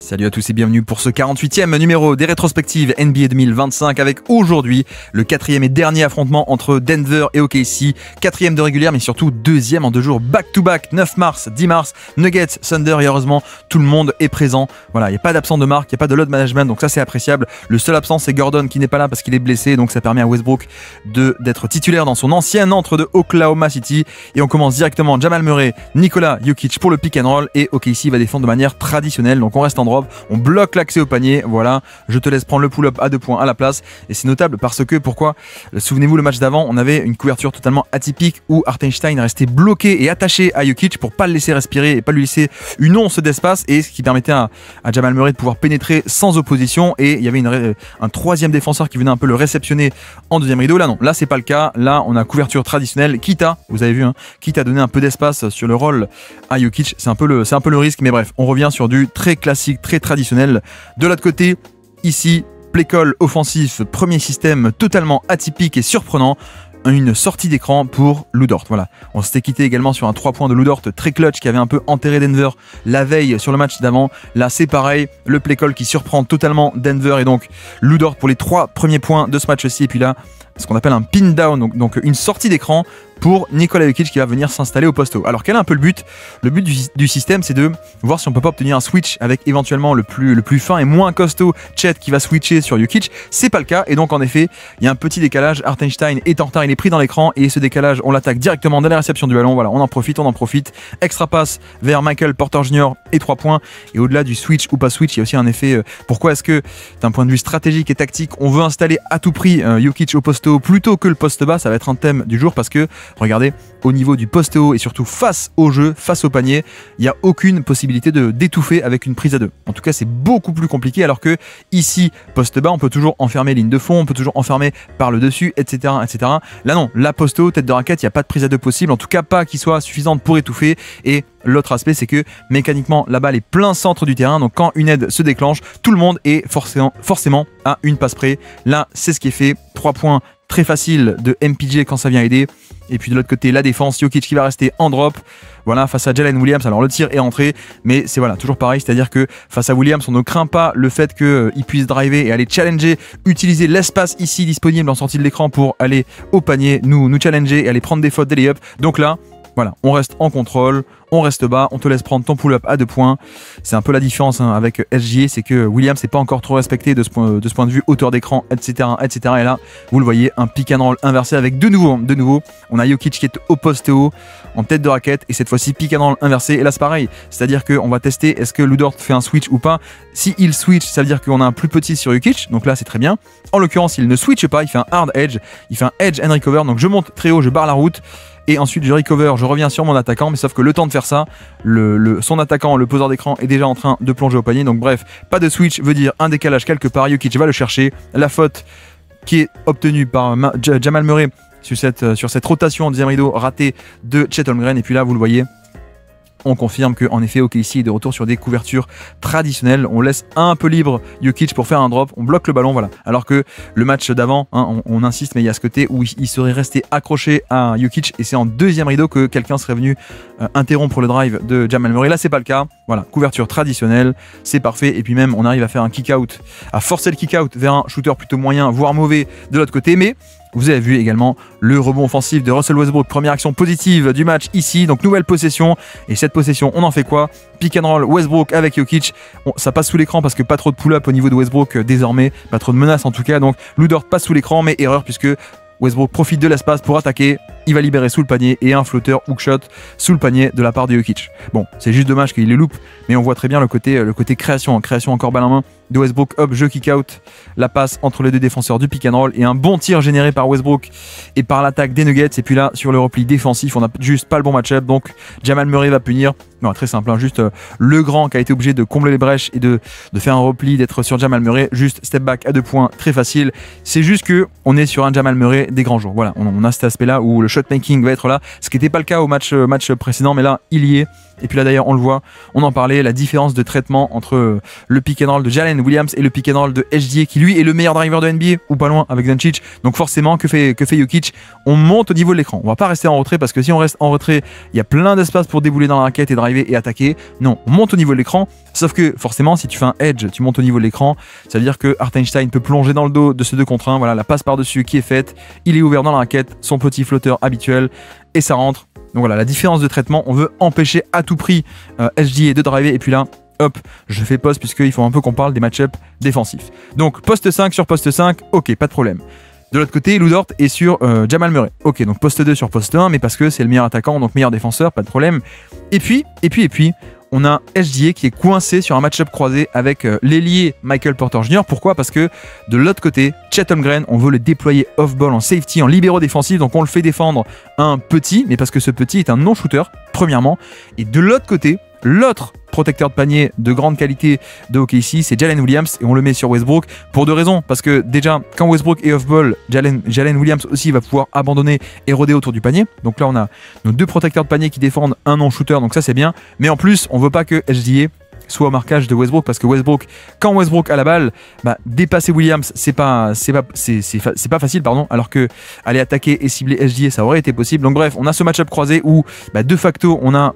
Salut à tous et bienvenue pour ce 48e numéro des rétrospectives NBA 2025 avec aujourd'hui le 4e et dernier affrontement entre Denver et OKC, 4e de régulière mais surtout 2e en 2 jours back-to-back, 9 mars, 10 mars, Nuggets, Thunder et heureusement tout le monde est présent. Voilà, il n'y a pas d'absent de marque, il n'y a pas de load management donc ça c'est appréciable. Le seul absent c'est Gordon qui n'est pas là parce qu'il est blessé donc ça permet à Westbrook d'être titulaire dans son ancien entre de Oklahoma City et on commence directement Jamal Murray, Nikola Jokic pour le pick and roll et OKC va défendre de manière traditionnelle donc on reste en drop. On bloque l'accès au panier, voilà, je te laisse prendre le pull-up à 2 points à la place et c'est notable parce que, pourquoi? Souvenez-vous le match d'avant, on avait une couverture totalement atypique où Hartenstein restait bloqué et attaché à Jokic pour pas le laisser respirer et pas lui laisser une once d'espace et ce qui permettait à Jamal Murray de pouvoir pénétrer sans opposition et il y avait un troisième défenseur qui venait un peu le réceptionner en deuxième rideau. Là non, là c'est pas le cas, là on a couverture traditionnelle, quitte à, vous avez vu, quitte à donner un peu d'espace sur le rôle à Jokic, c'est un peu le risque mais bref, on revient sur du très classique, très traditionnel. De l'autre côté, ici, play call offensif, premier système totalement atypique et surprenant. Une sortie d'écran pour Lou Dort. Voilà. On s'était quitté également sur un 3 points de Lou Dort très clutch qui avait un peu enterré Denver la veille sur le match d'avant. Là, c'est pareil. Le play call qui surprend totalement Denver et donc Lou Dort pour les 3 premiers points de ce match-ci. Et puis là, ce qu'on appelle un pin down, donc une sortie d'écran pour Nikola Jokic qui va venir s'installer au poste haut. Alors quel est un peu le but? Le but du système c'est de voir si on peut pas obtenir un switch avec éventuellement le plus fin et moins costaud Chet qui va switcher sur Jokic. C'est pas le cas et donc en effet il y a un petit décalage. Hartenstein est en retard, il est pris dans l'écran et ce décalage on l'attaque directement dans la réception du ballon. Voilà, on en profite. Extra passe vers Michael Porter Jr. et 3 points. Et au-delà du switch ou pas switch, il y a aussi un effet. Pourquoi est-ce que d'un point de vue stratégique et tactique on veut installer à tout prix Jokic au poste haut plutôt que le poste bas? Ça va être un thème du jour parce que regardez, au niveau du poste haut et surtout face au jeu, face au panier, il n'y a aucune possibilité d'étouffer avec une prise à 2. En tout cas, c'est beaucoup plus compliqué alors que ici, poste bas, on peut toujours enfermer ligne de fond, on peut toujours enfermer par le dessus, etc. etc. Là non, la poste haut, tête de raquette, il n'y a pas de prise à 2 possible, en tout cas pas qui soit suffisante pour étouffer. Et l'autre aspect, c'est que mécaniquement, la balle est plein centre du terrain, donc quand une aide se déclenche, tout le monde est forcément à une passe près. Là, c'est ce qui est fait, 3 points très facile de MPJ quand ça vient aider. Et puis de l'autre côté, la défense, Jokic qui va rester en drop. Voilà, face à Jalen Williams. Alors le tir est entré, mais c'est voilà, toujours pareil. C'est-à-dire que face à Williams, on ne craint pas le fait qu'il puisse driver et aller challenger, utiliser l'espace ici disponible en sortie de l'écran pour aller au panier, nous challenger et aller prendre des fautes, des layups. Donc là, voilà, on reste en contrôle, on reste bas, on te laisse prendre ton pull-up à 2 points. C'est un peu la différence avec SGA, c'est que Williams n'est pas encore trop respecté de ce point de vue, hauteur d'écran, etc., etc. Et là, vous le voyez, un pick and roll inversé avec de nouveau, on a Jokic qui est au poste haut, en tête de raquette, et cette fois-ci pick and roll inversé. Et là, c'est pareil, c'est-à-dire qu'on va tester est-ce que Lou Dort fait un switch ou pas. Si il switch, ça veut dire qu'on a un plus petit sur Jokic, donc là, c'est très bien. En l'occurrence, il ne switch pas, il fait un hard edge, il fait un edge and recover, donc je monte très haut, je barre la route. Et ensuite je recover, je reviens sur mon attaquant, mais sauf que le temps de faire ça, son attaquant, le poseur d'écran est déjà en train de plonger au panier. Donc bref, pas de switch veut dire un décalage quelque part, Jokic va le chercher. La faute qui est obtenue par Jamal Murray sur cette rotation en deuxième rideau ratée de Chet Holmgren. Et puis là vous le voyez, on confirme qu'en effet OKC est de retour sur des couvertures traditionnelles. On laisse un peu libre Jokic pour faire un drop, on bloque le ballon, voilà. Alors que le match d'avant, on insiste, mais il y a ce côté où il serait resté accroché à Jokic et c'est en deuxième rideau que quelqu'un serait venu interrompre le drive de Jamal Murray. Là c'est pas le cas, voilà, couverture traditionnelle, c'est parfait. Et puis même on arrive à faire un kick-out, à forcer le kick-out vers un shooter plutôt moyen, voire mauvais de l'autre côté, mais vous avez vu également le rebond offensif de Russell Westbrook, première action positive du match ici, donc nouvelle possession, et cette possession on en fait quoi? Pick and roll Westbrook avec Jokic, ça passe sous l'écran parce que pas trop de pull-up au niveau de Westbrook désormais, pas trop de menaces en tout cas, donc Lou Dort passe sous l'écran mais erreur puisque Westbrook profite de l'espace pour attaquer, il va libérer sous le panier et un flotteur hookshot sous le panier de la part de Jokic. Bon, c'est juste dommage qu'il les loupe, mais on voit très bien le côté création encore balle en main de Westbrook, hop, jeu kick-out, la passe entre les deux défenseurs du pick and roll et un bon tir généré par Westbrook et par l'attaque des Nuggets. Et puis là, sur le repli défensif, on n'a juste pas le bon match-up, donc Jamal Murray va punir. Non, très simple, juste le grand qui a été obligé de combler les brèches et de faire un repli, d'être sur Jamal Murray, juste step back à 2 points, très facile. C'est juste que on est sur un Jamal Murray des grands jours. Voilà, on a cet aspect-là où le shot making va être là, ce qui n'était pas le cas au match précédent, mais là, il y est. Et puis là d'ailleurs on le voit, on en parlait, la différence de traitement entre le pick and roll de Jalen Williams et le pick and roll de SGA qui lui est le meilleur driver de NBA ou pas loin avec Doncic. Donc forcément que fait Jokic, on monte au niveau de l'écran. On va pas rester en retrait parce que si on reste en retrait, il y a plein d'espace pour débouler dans la raquette et driver et attaquer. Non, on monte au niveau de l'écran. Sauf que forcément si tu fais un edge, tu montes au niveau de l'écran, ça veut dire que Hartenstein peut plonger dans le dos de ce 2 contre 1. Voilà, la passe par-dessus qui est faite, il est ouvert dans la raquette, son petit flotteur habituel et ça rentre. Donc voilà, la différence de traitement, on veut empêcher à tout prix SGA de driver et puis là, hop, je fais poste puisqu'il faut un peu qu'on parle des match-ups défensifs. Donc poste 5 sur poste 5, ok, pas de problème. De l'autre côté, Lou Dort est sur Jamal Murray. Ok, donc poste 2 sur poste 1, mais parce que c'est le meilleur attaquant, donc meilleur défenseur, pas de problème. Et puis, on a SGA qui est coincé sur un match-up croisé avec l'ailier Michael Porter Jr. Pourquoi? Parce que de l'autre côté, Chet Holmgren, on veut le déployer off-ball en safety, en libéraux défensif, donc on le fait défendre un petit, mais parce que ce petit est un non-shooter, premièrement. Et de l'autre côté, l'autre protecteur de panier de grande qualité de OKC, c'est Jalen Williams et on le met sur Westbrook pour 2 raisons. Parce que déjà, quand Westbrook est off-ball, Jalen Williams aussi va pouvoir abandonner et rôder autour du panier. Donc là, on a nos 2 protecteurs de panier qui défendent un non-shooter, donc ça c'est bien. Mais en plus, on veut pas que SGA soit au marquage de Westbrook parce que quand Westbrook a la balle, dépasser Williams c'est pas facile alors que aller attaquer et cibler SGA ça aurait été possible. Donc bref, on a ce match-up croisé où de facto on a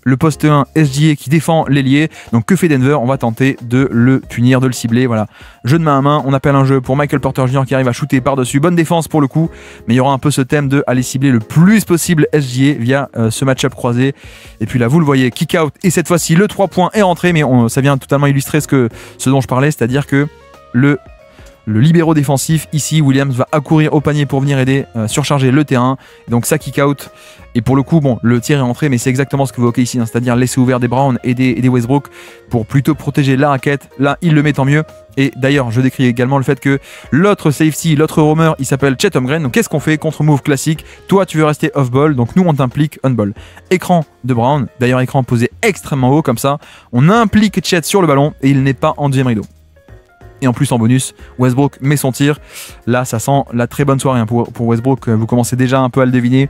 le poste 1 SGA qui défend l'ailier. Donc que fait Denver? On va tenter de le punir, de le cibler. Voilà, jeu de main à main, on appelle un jeu pour Michael Porter Jr. qui arrive à shooter par-dessus. Bonne défense pour le coup, mais il y aura un peu ce thème de aller cibler le plus possible SGA via ce match-up croisé. Et puis là, vous le voyez, kick out. Et cette fois-ci, le 3 points est rentré, mais ça vient totalement illustrer ce dont je parlais, c'est-à-dire que le libéraux défensif, ici, Williams va accourir au panier pour venir aider, surcharger le terrain. Donc ça kick out. Et pour le coup, bon, le tir est rentré, mais c'est exactement ce que veut OKC, c'est-à-dire laisser ouvert des Brown et des Westbrook pour plutôt protéger la raquette. Là, il le met tant mieux. Et d'ailleurs, je décris également le fait que l'autre safety, l'autre roamer, il s'appelle Chet Holmgren. Donc qu'est-ce qu'on fait? Contre move classique. Toi, tu veux rester off-ball, donc nous, on t'implique on-ball. Écran de Brown, d'ailleurs, écran posé extrêmement haut, comme ça. On implique Chet sur le ballon et il n'est pas en deuxième rideau. Et en plus en bonus, Westbrook met son tir. Là, ça sent la très bonne soirée pour Westbrook. Vous commencez déjà un peu à le deviner.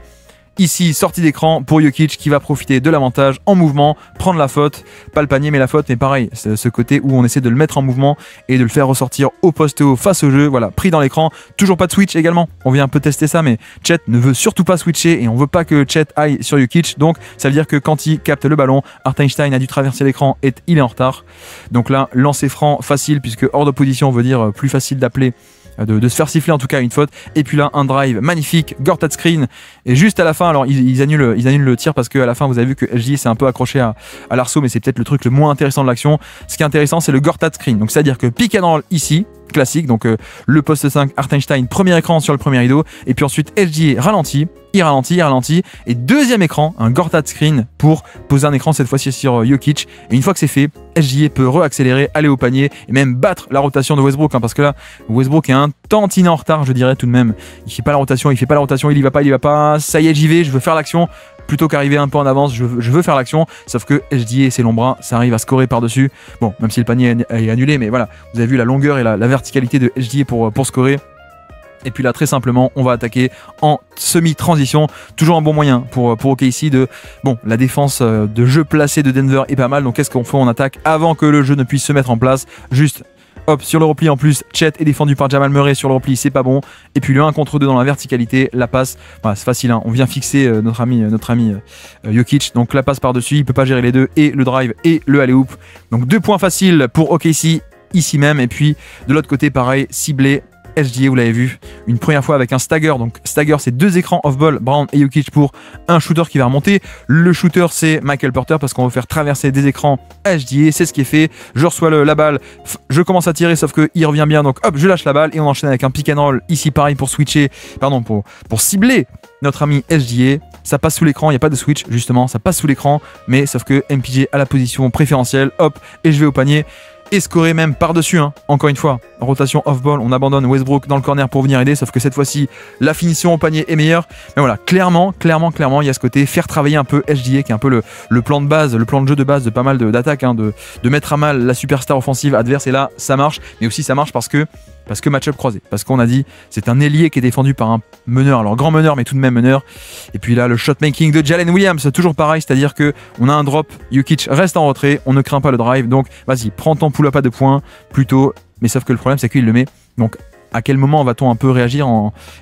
Ici, sortie d'écran pour Jokic qui va profiter de l'avantage en mouvement, prendre la faute, pas le panier mais la faute, mais pareil, c'est ce côté où on essaie de le mettre en mouvement et de le faire ressortir au poste haut face au jeu, voilà, pris dans l'écran, toujours pas de switch également, on vient un peu tester ça, mais Chet ne veut surtout pas switcher et on veut pas que Chet aille sur Jokic, donc ça veut dire que quand il capte le ballon, Hartenstein a dû traverser l'écran et il est en retard, donc là, lancer franc facile puisque hors d'opposition veut dire plus facile d'appeler, de se faire siffler en tout cas une faute. Et puis là un drive magnifique, Gortat screen, et juste à la fin, alors ils annulent le tir parce qu'à la fin vous avez vu que SGA s'est un peu accroché à l'arceau, mais c'est peut-être le truc le moins intéressant de l'action. Ce qui est intéressant c'est le Gortat screen, donc c'est à dire que pick and roll ici classique, donc le poste 5 Hartenstein, premier écran sur le premier rideau, et puis ensuite SGA ralentit, il ralentit, et deuxième écran, un Gortat screen pour poser un écran cette fois-ci sur Jokic, et une fois que c'est fait, SGA peut re-accélérer, aller au panier, et même battre la rotation de Westbrook, parce que là, Westbrook est un tantinet en retard, je dirais tout de même, il fait pas la rotation, il y va pas, ça y est j'y vais, je veux faire l'action, plutôt qu'arriver un peu en avance, je veux faire l'action, sauf que SGA et ses longs bras, ça arrive à scorer par-dessus, bon, même si le panier est annulé, mais voilà, vous avez vu la longueur et la verticalité de SGA pour scorer. Et puis là, très simplement, on va attaquer en semi-transition. Toujours un bon moyen pour OKC de... Bon, la défense de jeu placé de Denver est pas mal. Donc qu'est-ce qu'on fait? On attaque avant que le jeu ne puisse se mettre en place. Juste, hop, sur le repli en plus, Chet est défendu par Jamal Murray sur le repli, c'est pas bon. Et puis le 1 contre 2 dans la verticalité, la passe, voilà, c'est facile, hein. On vient fixer notre ami Jokic. Donc la passe par-dessus, il peut pas gérer les deux, et le drive et le alley-oop. Donc 2 points faciles pour OKC ici même. Et puis de l'autre côté, pareil, ciblé. SGA, vous l'avez vu, une première fois avec un stagger. Donc stagger, c'est 2 écrans off-ball, Brown et Jokic pour un shooter qui va remonter. Le shooter, c'est Michael Porter parce qu'on veut faire traverser des écrans à SGA. C'est ce qui est fait. Je reçois la balle, je commence à tirer, sauf qu'il revient bien. Donc hop, je lâche la balle et on enchaîne avec un pick and roll. Ici, pareil pour switcher, pardon, pour cibler notre ami SGA. Ça passe sous l'écran, il n'y a pas de switch, justement, ça passe sous l'écran. Mais sauf que MPJ a la position préférentielle, hop, et je vais au panier. Et scorer même par-dessus, hein. Encore une fois, rotation off-ball, on abandonne Westbrook dans le corner pour venir aider, sauf que cette fois-ci, la finition au panier est meilleure. Mais voilà, clairement, il y a ce côté faire travailler un peu SGA, qui est un peu le plan de base, le plan de jeu de base de pas mal d'attaques, hein, de mettre à mal la superstar offensive adverse, et là, ça marche. Mais aussi, ça marche parce que parce que match-up croisé. Parce qu'on a dit, c'est un ailier qui est défendu par un meneur, alors grand meneur, mais tout de même meneur. Et puis là, le shot-making de Jalen Williams, toujours pareil, c'est-à-dire qu'on a un drop, Jokic reste en retrait, on ne craint pas le drive, donc vas-y, prends ton pull-up à 2 points, plutôt. Mais sauf que le problème, c'est qu'il le met. Donc, à quel moment va-t-on un peu réagir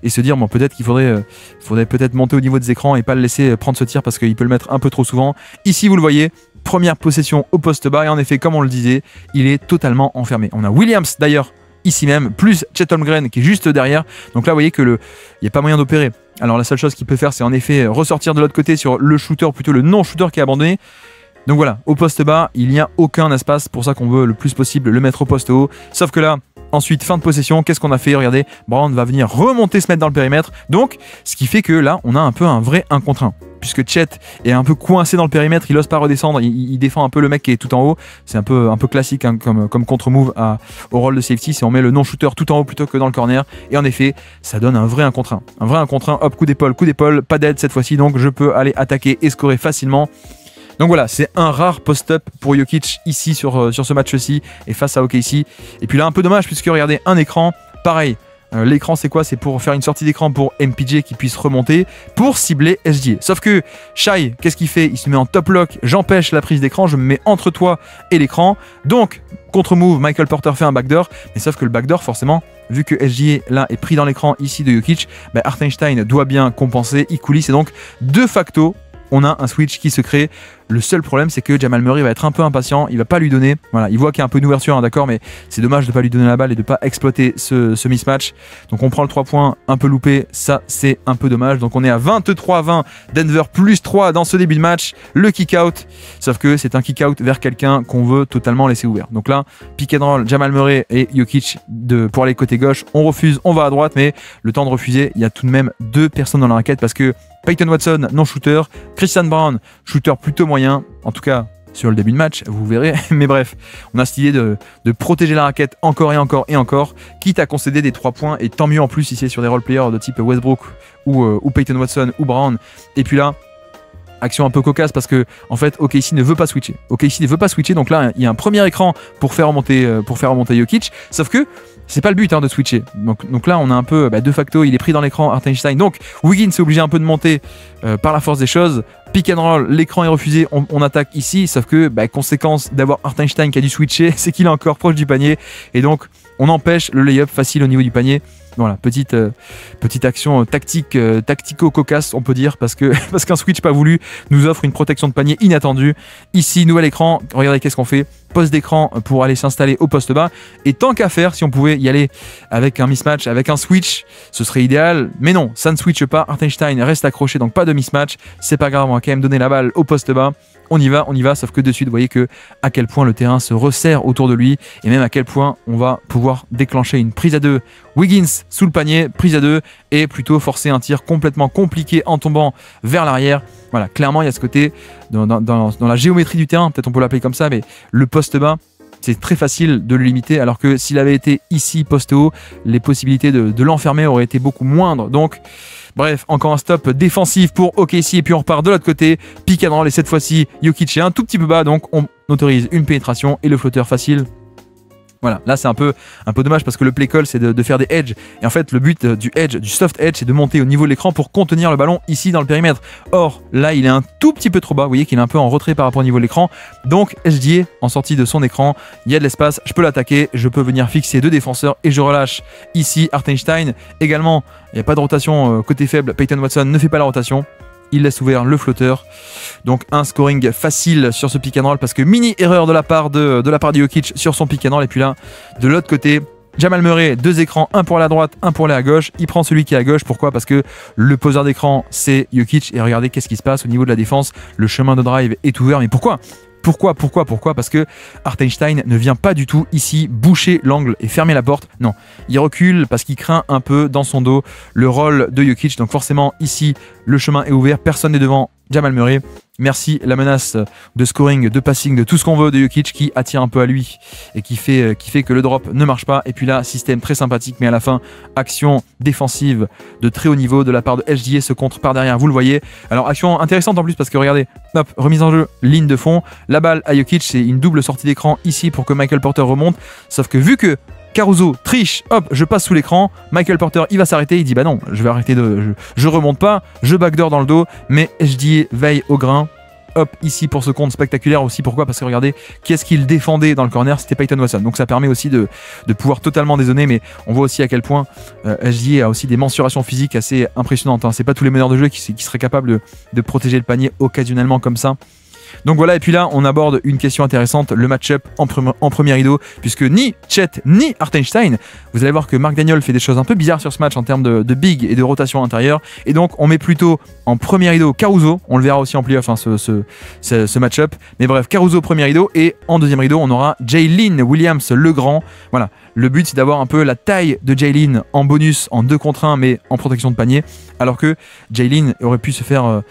et se dire, bon, peut-être qu'il faudrait peut-être monter au niveau des écrans et pas le laisser prendre ce tir parce qu'il peut le mettre un peu trop souvent. Ici, vous le voyez, première possession au poste bas, et en effet, comme on le disait, il est totalement enfermé. On a Williams, d'ailleurs, ici même, plus Chet Holmgren qui est juste derrière. Donc là, vous voyez que il n'y a pas moyen d'opérer. Alors la seule chose qu'il peut faire, c'est en effet ressortir de l'autre côté sur le shooter, plutôt le non-shooter qui est abandonné. Donc voilà, au poste bas, il n'y a aucun espace, pour ça qu'on veut le plus possible le mettre au poste haut. Sauf que là, ensuite, fin de possession, qu'est-ce qu'on a fait? Regardez, Brown va venir remonter, se mettre dans le périmètre. Donc, ce qui fait que là, on a un peu un vrai 1 contre 1. Puisque Chet est un peu coincé dans le périmètre, il n'ose pas redescendre, il défend un peu le mec qui est tout en haut. C'est un peu classique hein, comme contre-move au rôle de safety, si on met le non-shooter tout en haut plutôt que dans le corner. Et en effet, ça donne un vrai 1 contre 1. Un vrai 1 contre 1, hop, coup d'épaule, pas d'aide cette fois-ci, donc je peux aller attaquer et scorer facilement. Donc voilà, c'est un rare post-up pour Jokic ici sur ce match-ci et face à OKC. Et puis là, un peu dommage puisque regardez, un écran, pareil. L'écran, c'est quoi? C'est pour faire une sortie d'écran pour MPJ qui puisse remonter pour cibler SGA. Sauf que Shai, qu'est-ce qu'il fait? Il se met en top lock, j'empêche la prise d'écran, je me mets entre toi et l'écran. Donc, contre-move, Michael Porter fait un backdoor. Mais sauf que le backdoor, forcément, vu que SGA là est pris dans l'écran ici de Jokic, bah, Hartenstein doit bien compenser, il coulisse. Et donc, de facto, on a un switch qui se crée. Le seul problème, c'est que Jamal Murray va être un peu impatient, il va pas lui donner. Voilà, il voit qu'il y a un peu d'ouverture, hein, d'accord, mais c'est dommage de pas lui donner la balle et de pas exploiter ce mismatch. Donc on prend le 3 points un peu loupé, ça c'est un peu dommage. Donc on est à 23-20, Denver plus 3 dans ce début de match. Le kick-out, sauf que c'est un kick-out vers quelqu'un qu'on veut totalement laisser ouvert. Donc là, pick and roll, Jamal Murray et Jokic pour aller côté gauche. On refuse, on va à droite, mais le temps de refuser, il y a tout de même 2 personnes dans la raquette parce que Peyton Watson, non-shooter, Christian Brown, shooter plutôt moyen, en tout cas sur le début de match, vous verrez, mais bref, on a cette idée de protéger la raquette encore et encore et encore, quitte à concéder des 3 points, et tant mieux en plus si c'est sur des role-players de type Westbrook ou Peyton Watson ou Brown. Et puis là, action un peu cocasse parce que en fait OKC ne veut pas switcher. OKC ne veut pas switcher, donc là il y a un premier écran pour faire remonter Jokic, sauf que c'est pas le but hein, de switcher. Donc là on a un peu de facto il est pris dans l'écran Hartenstein. Donc Wiggins est obligé un peu de monter par la force des choses. Pick and roll, l'écran est refusé, on attaque ici, sauf que conséquence d'avoir Hartenstein qui a dû switcher, c'est qu'il est encore proche du panier et donc on empêche le lay-up facile au niveau du panier. Voilà, petite action tactico-cocasse, on peut dire, parce qu'un switch pas voulu nous offre une protection de panier inattendue. Ici, nouvel écran, regardez qu'est-ce qu'on fait. Poste d'écran pour aller s'installer au poste bas. Et tant qu'à faire, si on pouvait y aller avec un mismatch, avec un switch, ce serait idéal. Mais non, ça ne switche pas. Hartenstein reste accroché, donc pas de mismatch. C'est pas grave, on va quand même donner la balle au poste bas. On y va, sauf que de suite, vous voyez à quel point le terrain se resserre autour de lui et même à quel point on va pouvoir déclencher une prise à 2. Wiggins sous le panier, prise à 2 et plutôt forcer un tir complètement compliqué en tombant vers l'arrière. Voilà, clairement, il y a ce côté dans la géométrie du terrain, peut-être on peut l'appeler comme ça, mais le poste bas, c'est très facile de le limiter, alors que s'il avait été ici poste haut, les possibilités de l'enfermer auraient été beaucoup moindres. Donc, bref, encore un stop défensif pour OKC et puis on repart de l'autre côté. Pick and roll et cette fois-ci, Jokic est un tout petit peu bas, donc on autorise une pénétration et le flotteur facile. Voilà, là c'est un peu dommage parce que le play call c'est de faire des edges et en fait le but du soft edge c'est de monter au niveau de l'écran pour contenir le ballon ici dans le périmètre. Or là il est un tout petit peu trop bas, vous voyez qu'il est un peu en retrait par rapport au niveau de l'écran, donc SGA en sortie de son écran, il y a de l'espace, je peux l'attaquer, je peux venir fixer 2 défenseurs et je relâche ici Hartenstein. Également il n'y a pas de rotation côté faible, Peyton Watson ne fait pas la rotation. Il laisse ouvert le flotteur. Donc un scoring facile sur ce pick and roll parce que mini erreur de la part de Jokic sur son pick and roll. Et puis là, de l'autre côté, Jamal Murray, 2 écrans, un pour la droite, un pour aller à gauche. Il prend celui qui est à gauche. Pourquoi? Parce que le poseur d'écran, c'est Jokic. Et regardez qu'est-ce qui se passe au niveau de la défense. Le chemin de drive est ouvert. Mais pourquoi? Pourquoi? Parce que Hartenstein ne vient pas du tout ici boucher l'angle et fermer la porte. Non, il recule parce qu'il craint un peu dans son dos le rôle de Jokic. Donc forcément, ici, le chemin est ouvert. Personne n'est devant Jamal Murray. Merci la menace de scoring, de passing, de tout ce qu'on veut de Jokic qui attire un peu à lui et qui fait que le drop ne marche pas. Et puis là, système très sympathique, mais à la fin, action défensive de très haut niveau de la part de SGA, se contre par derrière, vous le voyez. Alors action intéressante en plus parce que regardez, hop, remise en jeu, ligne de fond, la balle à Jokic, c'est une double sortie d'écran ici pour que Michael Porter remonte. Sauf que vu que Caruso triche, hop, je passe sous l'écran. Michael Porter, il va s'arrêter, il dit bah non, je vais arrêter je remonte pas, je backdoor dans le dos, mais SGA veille au grain. Hop, ici pour ce compte spectaculaire aussi. Pourquoi? Parce que regardez, qu'est-ce qu'il défendait dans le corner? C'était Peyton Watson. Donc ça permet aussi de pouvoir totalement dézonner, mais on voit aussi à quel point SGA a aussi des mensurations physiques assez impressionnantes. Hein. C'est pas tous les meneurs de jeu qui seraient capables de protéger le panier occasionnellement comme ça. Donc voilà, et puis là, on aborde une question intéressante, le match-up en premier rideau, puisque ni Chet ni Hartenstein, vous allez voir que Mark Daniel fait des choses un peu bizarres sur ce match en termes de big et de rotation intérieure, et donc on met plutôt en premier rideau Caruso, on le verra aussi en playoff, hein, ce match-up, mais bref, Caruso premier rideau, et en deuxième rideau, on aura Jalen Williams le grand, voilà. Le but, c'est d'avoir un peu la taille de Jalen en bonus, en 2 contre 1, mais en protection de panier, alors que Jalen aurait pu se faire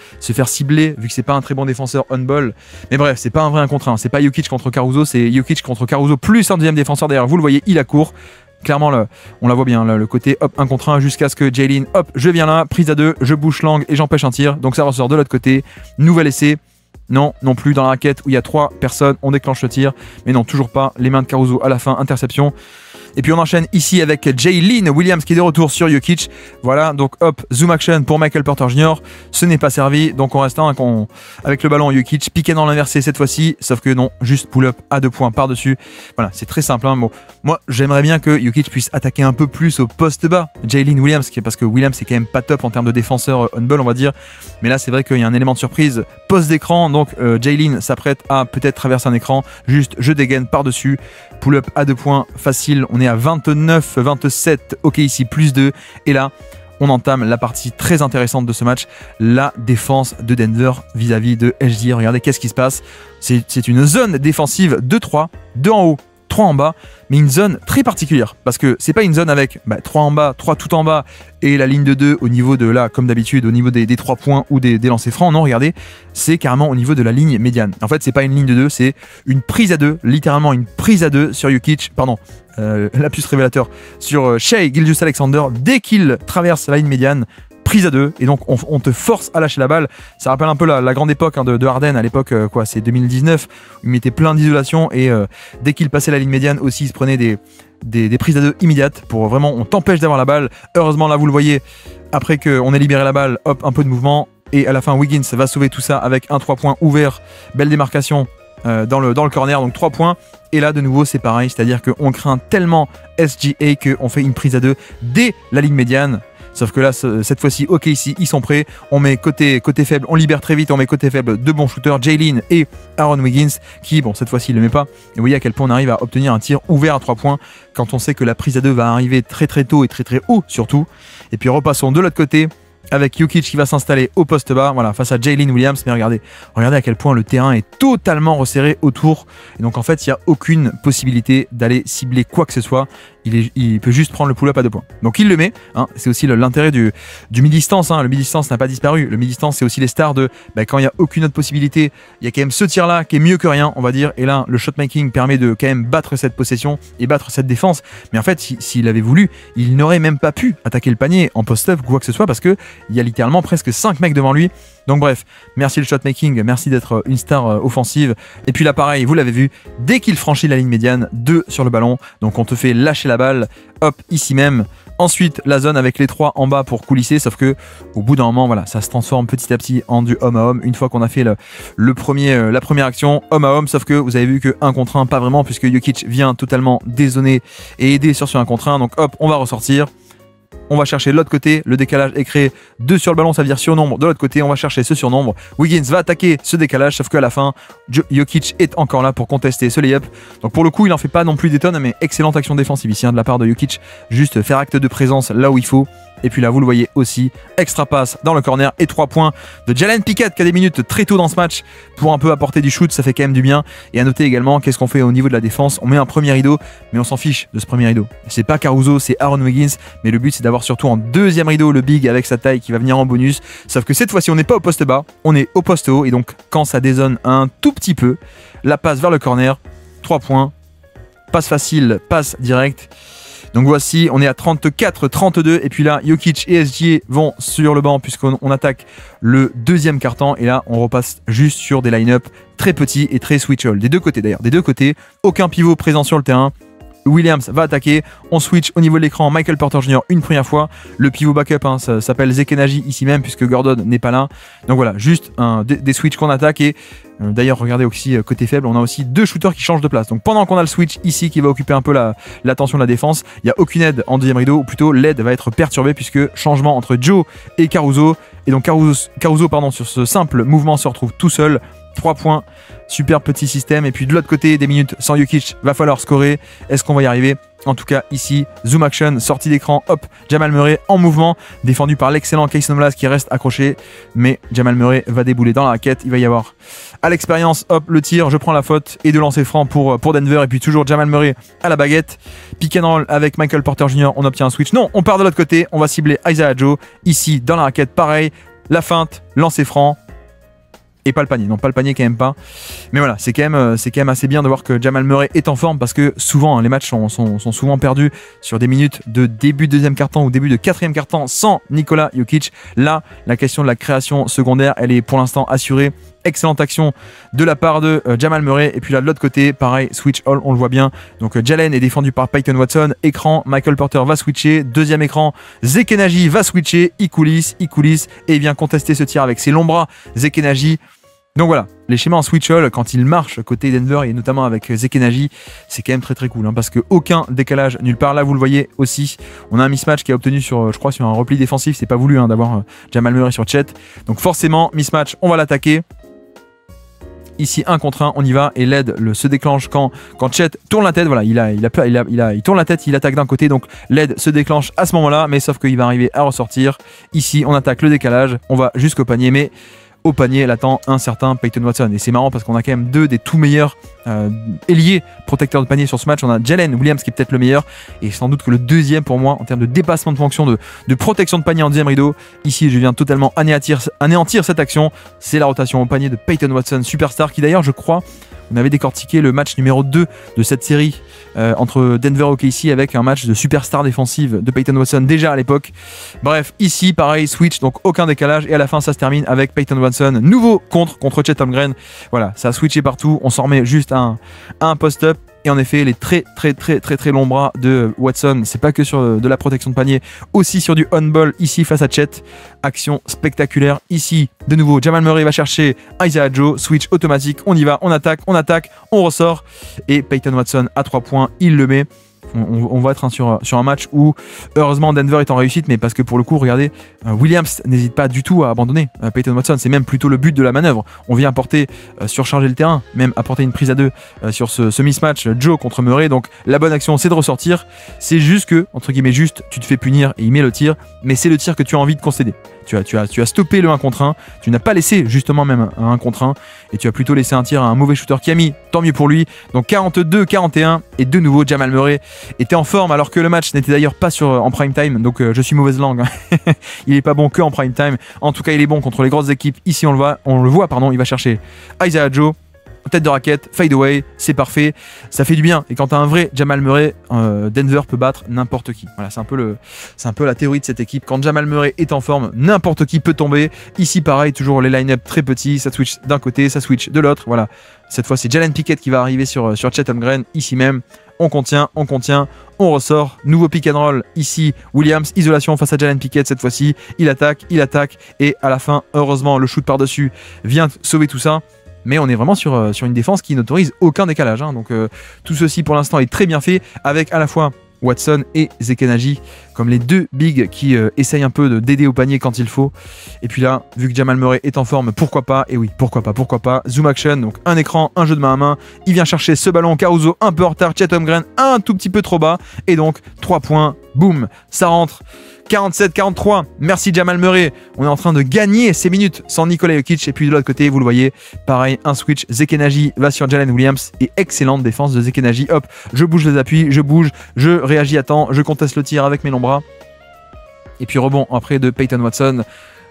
cibler, vu que c'est pas un très bon défenseur on-ball. Mais bref, c'est pas un vrai 1 contre 1, c'est pas Jokic contre Caruso, c'est Jokic contre Caruso plus un deuxième défenseur derrière. Vous le voyez, il accourt. Clairement, on la voit bien, le côté hop 1 contre 1 jusqu'à ce que Jalen, hop, je viens là, prise à 2, je bouche l'angle et j'empêche un tir. Donc ça ressort de l'autre côté. Nouvel essai. Non, non plus dans la raquette où il y a 3 personnes, on déclenche le tir. Mais non, toujours pas. Les mains de Caruso à la fin, interception. Et puis on enchaîne ici avec Jalen Williams qui est de retour sur Jokic. Voilà, donc hop, zoom action pour Michael Porter Jr. Ce n'est pas servi, donc on reste avec le ballon Jokic, piqué dans l'inversé cette fois-ci, sauf que non, juste pull-up à 2 points par-dessus. Voilà, c'est très simple. Hein. Bon, moi, j'aimerais bien que Jokic puisse attaquer un peu plus au poste bas. Jalen Williams, parce que Williams c'est quand même pas top en termes de défenseur on-ball, on va dire. Mais là, c'est vrai qu'il y a un élément de surprise poste d'écran, donc Jalen s'apprête à peut-être traverser un écran. Juste, je dégaine par-dessus, pull-up à 2 points, facile. On est à 29, 27, ok ici plus 2, et là on entame la partie très intéressante de ce match, la défense de Denver vis-à-vis de SGA. Regardez qu'est-ce qui se passe, c'est une zone défensive de 3, 2 en haut, 3 en bas, mais une zone très particulière, parce que c'est pas une zone avec 3 en bas, 3 tout en bas, et la ligne de 2 au niveau de là, comme d'habitude, au niveau des 3 points ou des lancers francs. Non, regardez, c'est carrément au niveau de la ligne médiane. En fait, c'est pas une ligne de 2, c'est une prise à 2, littéralement une prise à 2 sur Jokic, pardon, lapsus révélateur, sur Shai Gilgeous-Alexander, dès qu'il traverse la ligne médiane, prise à 2, et donc on te force à lâcher la balle. Ça rappelle un peu la grande époque de Harden à l'époque, c'est 2019, où il mettait plein d'isolation, et dès qu'il passait la ligne médiane aussi, il se prenait des prises à 2 immédiates pour vraiment, on t'empêche d'avoir la balle. Heureusement, là vous le voyez, après qu'on ait libéré la balle, hop, un peu de mouvement, et à la fin Wiggins va sauver tout ça avec un 3 points ouvert, belle démarcation dans le corner, donc 3 points. Et là de nouveau c'est pareil, c'est-à-dire qu'on craint tellement SGA qu'on fait une prise à 2 dès la ligne médiane. Sauf que là, cette fois-ci, ok, ici, ils sont prêts. On met côté faible, on libère très vite, on met côté faible de bons shooters, Jalen et Aaron Wiggins, qui, bon, cette fois-ci, il ne le met pas. Et vous voyez à quel point on arrive à obtenir un tir ouvert à 3 points quand on sait que la prise à 2 va arriver très très tôt et très très haut surtout. Et puis repassons de l'autre côté avec Jokic qui va s'installer au poste bas, voilà, face à Jalen Williams. Mais regardez à quel point le terrain est totalement resserré autour. Et donc en fait, il n'y a aucune possibilité d'aller cibler quoi que ce soit. Il peut juste prendre le pull-up à 2 points. Donc il le met, hein. C'est aussi l'intérêt du mi-distance, hein. Le mi-distance n'a pas disparu. Le mi-distance, c'est aussi les stars de quand il n'y a aucune autre possibilité, il y a quand même ce tir-là qui est mieux que rien, on va dire. Et là, le shot-making permet de quand même battre cette possession et battre cette défense. Mais en fait, s'il avait voulu, il n'aurait même pas pu attaquer le panier en post-up ou quoi que ce soit, parce qu'il y a littéralement presque 5 mecs devant lui. Donc bref, merci le shot-making, merci d'être une star offensive. Et puis là, pareil, vous l'avez vu, dès qu'il franchit la ligne médiane, 2 sur le ballon. Donc on te fait lâcher la balle, hop, ici même. Ensuite, la zone avec les 3 en bas pour coulisser, sauf que au bout d'un moment, voilà, ça se transforme petit à petit en du homme à homme. Une fois qu'on a fait la première action, homme à homme, sauf que vous avez vu que 1 contre 1, pas vraiment, puisque Jokic vient totalement dézoner et aider sur ce 1 contre 1. Donc hop, on va ressortir. On va chercher de l'autre côté, le décalage est créé 2 sur le ballon, ça veut dire surnombre. De l'autre côté, on va chercher ce surnombre. Wiggins va attaquer ce décalage, sauf qu'à la fin, Jokic est encore là pour contester ce layup. Donc pour le coup, il n'en fait pas non plus des tonnes, mais excellente action défensive ici de la part de Jokic. Juste faire acte de présence là où il faut. Et puis là, vous le voyez aussi, extra passe dans le corner et 3 points de Jalen Pickett qui a des minutes très tôt dans ce match pour un peu apporter du shoot, ça fait quand même du bien. Et à noter également, qu'est-ce qu'on fait au niveau de la défense? On met un premier rideau, mais on s'en fiche de ce premier rideau. C'est pas Caruso, c'est Aaron Wiggins, mais le but c'est d'avoir surtout en deuxième rideau le big avec sa taille qui va venir en bonus. Sauf que cette fois-ci, on n'est pas au poste bas, on est au poste haut. Et donc, quand ça dézone un tout petit peu, la passe vers le corner, 3 points, passe facile, passe direct. Donc voici, on est à 34-32 et puis là, Jokic et SGA vont sur le banc puisqu'on attaque le deuxième quart-temps et là, on repasse juste sur des line-up très petits et très switch-all. Des deux côtés d'ailleurs, des deux côtés, aucun pivot présent sur le terrain. Williams va attaquer. On switch au niveau de l'écran. Michael Porter Jr. une première fois. Le pivot backup, hein, ça s'appelle Zekenaji ici même puisque Gordon n'est pas là. Donc voilà, juste des switches qu'on attaque. Et d'ailleurs, regardez aussi côté faible, on a aussi 2 shooters qui changent de place. Donc pendant qu'on a le switch ici qui va occuper un peu l'attention de la défense, il n'y a aucune aide en deuxième rideau, ou plutôt l'aide va être perturbée puisque changement entre Joe et Caruso. Et donc Caruso pardon, sur ce simple mouvement se retrouve tout seul. 3 points, super petit système. Et puis de l'autre côté, des minutes sans Jokic, va falloir scorer. Est-ce qu'on va y arriver? En tout cas, ici, zoom action, sortie d'écran, hop, Jamal Murray en mouvement, défendu par l'excellent Cason Wallace qui reste accroché. Mais Jamal Murray va débouler dans la raquette. Il va y avoir à l'expérience, hop, le tir, je prends la faute et de lancer franc pour Denver. Et puis toujours Jamal Murray à la baguette. Pick and roll avec Michael Porter Jr. On obtient un switch. Non, on part de l'autre côté. On va cibler Isaiah Joe. Ici, dans la raquette, pareil. La feinte, lancer franc. Et pas le panier, non pas le panier quand même pas. Mais voilà, c'est quand même assez bien de voir que Jamal Murray est en forme parce que souvent, hein, les matchs sont souvent perdus sur des minutes de début de deuxième quart-temps ou début de quatrième quart-temps sans Nikola Jokic. Là, la question de la création secondaire, elle est pour l'instant assurée. Excellente action de la part de Jamal Murray. Et puis là, de l'autre côté, pareil, switch all, on le voit bien. Donc Jalen est défendu par Peyton Watson. Écran, Michael Porter va switcher. Deuxième écran, Zekenaji va switcher. Il coulisse et vient contester ce tir avec ses longs bras. Zekenaji. Donc voilà, les schémas en switch all, quand ils marchent côté Denver et notamment avec Zekenaji, c'est quand même très cool hein, parce qu'aucun décalage nulle part. Là, vous le voyez aussi, on a un mismatch qui a obtenu sur, je crois, sur un repli défensif. C'est pas voulu hein, d'avoir Jamal Murray sur Chet. Donc forcément, mismatch, on va l'attaquer. Ici, 1 contre 1, on y va et l'aide se déclenche quand Chet tourne la tête. Voilà, il tourne la tête, il attaque d'un côté, donc l'aide se déclenche à ce moment-là, mais sauf qu'il va arriver à ressortir. Ici, on attaque le décalage, on va jusqu'au panier, mais au panier, elle attend un certain Peyton Watson. Et c'est marrant parce qu'on a quand même 2 des tout meilleurs ailiers protecteurs de panier sur ce match. On a Jalen Williams qui est peut-être le meilleur et sans doute que le deuxième pour moi en termes de dépassement de fonction de protection de panier en deuxième rideau. Ici, je viens totalement anéantir cette action. C'est la rotation au panier de Peyton Watson, superstar, qui d'ailleurs, je crois, on avait décortiqué le match numéro 2 de cette série entre Denver et OKC avec un match de superstar défensive de Peyton Watson déjà à l'époque. Bref, ici pareil, switch, donc aucun décalage et à la fin ça se termine avec Peyton Watson, nouveau contre Chet Holmgren. Voilà, ça a switché partout, on s'en remet juste à un post-up. Et en effet, les très longs bras de Watson, c'est pas que sur de la protection de panier, aussi sur du on-ball ici face à Chet. Action spectaculaire ici. De nouveau, Jamal Murray va chercher Isaiah Joe, switch automatique, on y va, on attaque, on ressort. Et Peyton Watson à 3 points, il le met. On va être sur un match où heureusement Denver est en réussite, mais parce que pour le coup, regardez, Williams n'hésite pas du tout à abandonner Peyton Watson. C'est même plutôt le but de la manœuvre. On vient surcharger le terrain, même apporter une prise à 2 sur ce mismatch Joe contre Murray. Donc la bonne action, c'est de ressortir. C'est juste que, entre guillemets, tu te fais punir et il met le tir, mais c'est le tir que tu as envie de concéder. Tu as stoppé le 1 contre 1, tu n'as pas laissé justement même un 1 contre 1 et tu as plutôt laissé un tir à un mauvais shooter qui a mis, tant mieux pour lui. Donc 42-41 et de nouveau Jamal Murray était en forme alors que le match n'était d'ailleurs pas en prime time, donc je suis mauvaise langue. Il n'est pas bon que en prime time. En tout cas, il est bon contre les grosses équipes. Ici, on le voit, il va chercher Isaiah Joe. Tête de raquette, fade away, c'est parfait, ça fait du bien. Et quand t'as un vrai Jamal Murray, Denver peut battre n'importe qui. Voilà, c'est un peu la théorie de cette équipe. Quand Jamal Murray est en forme, n'importe qui peut tomber. Ici, pareil, toujours les line-up très petits, ça switch d'un côté, ça switch de l'autre. Voilà, cette fois c'est Jalen Pickett qui va arriver sur Chet Holmgren, ici même. On contient, on ressort. Nouveau pick and roll ici. Williams, isolation face à Jalen Pickett cette fois-ci. Il attaque. Et à la fin, heureusement, le shoot par-dessus vient sauver tout ça. Mais on est vraiment sur une défense qui n'autorise aucun décalage. Hein. Donc tout ceci pour l'instant est très bien fait avec à la fois Watson et Zekenaji comme les 2 bigs qui essayent un peu d'aider au panier quand il faut. Et puis là, vu que Jamal Murray est en forme, pourquoi pas? Et oui, pourquoi pas? Zoom action, donc un écran, un jeu de main à main. Il vient chercher ce ballon, Caruso un peu en retard, Chet Holmgren un tout petit peu trop bas. Et donc 3 points, boum, ça rentre. 47-43, merci Jamal Murray. On est en train de gagner ces minutes sans Nikola Jokic. Et puis de l'autre côté, vous le voyez, pareil, un switch. Zekenaji va sur Jalen Williams et excellente défense de Zekenaji. Hop, je bouge les appuis, je réagis à temps, je conteste le tir avec mes longs bras. Et puis rebond après de Peyton Watson.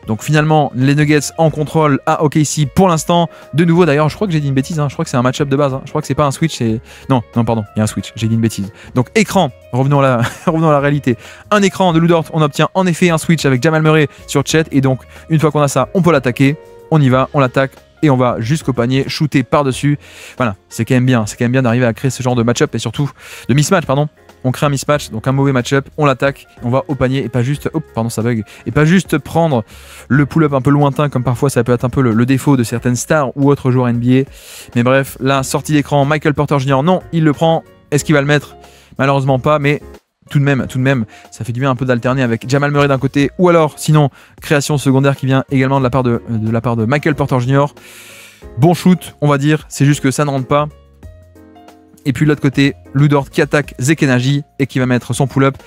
Donc finalement, les Nuggets en contrôle à OKC pour l'instant. De nouveau d'ailleurs, je crois que j'ai dit une bêtise, hein. Je crois que c'est un match-up de base. Hein. Je crois que c'est pas un switch, c'est... Non, pardon, il y a un switch, j'ai dit une bêtise. Donc écran, revenons à la réalité. Un écran de Lou Dort, on obtient en effet un switch avec Jamal Murray sur Chet. Et donc, une fois qu'on a ça, on peut l'attaquer. On y va, on l'attaque, et on va jusqu'au panier, shooter par-dessus. Voilà, c'est quand même bien d'arriver à créer ce genre de match-up et surtout de mismatch, pardon. On crée un mismatch, donc un mauvais match-up, on l'attaque, on va au panier et pas juste, ça bug, et pas juste prendre le pull-up un peu lointain comme parfois ça peut être un peu le défaut de certaines stars ou autres joueurs NBA. Mais bref, là, sortie d'écran, Michael Porter Jr., non, il le prend, est-ce qu'il va le mettre? Malheureusement pas, mais tout de même, ça fait du bien un peu d'alterner avec Jamal Murray d'un côté, ou alors, sinon, création secondaire qui vient également de la part de Michael Porter Jr. Bon shoot, on va dire, c'est juste que ça ne rentre pas. Et puis de l'autre côté, Lu Dort qui attaque Zekenaji et qui va mettre son pull-up.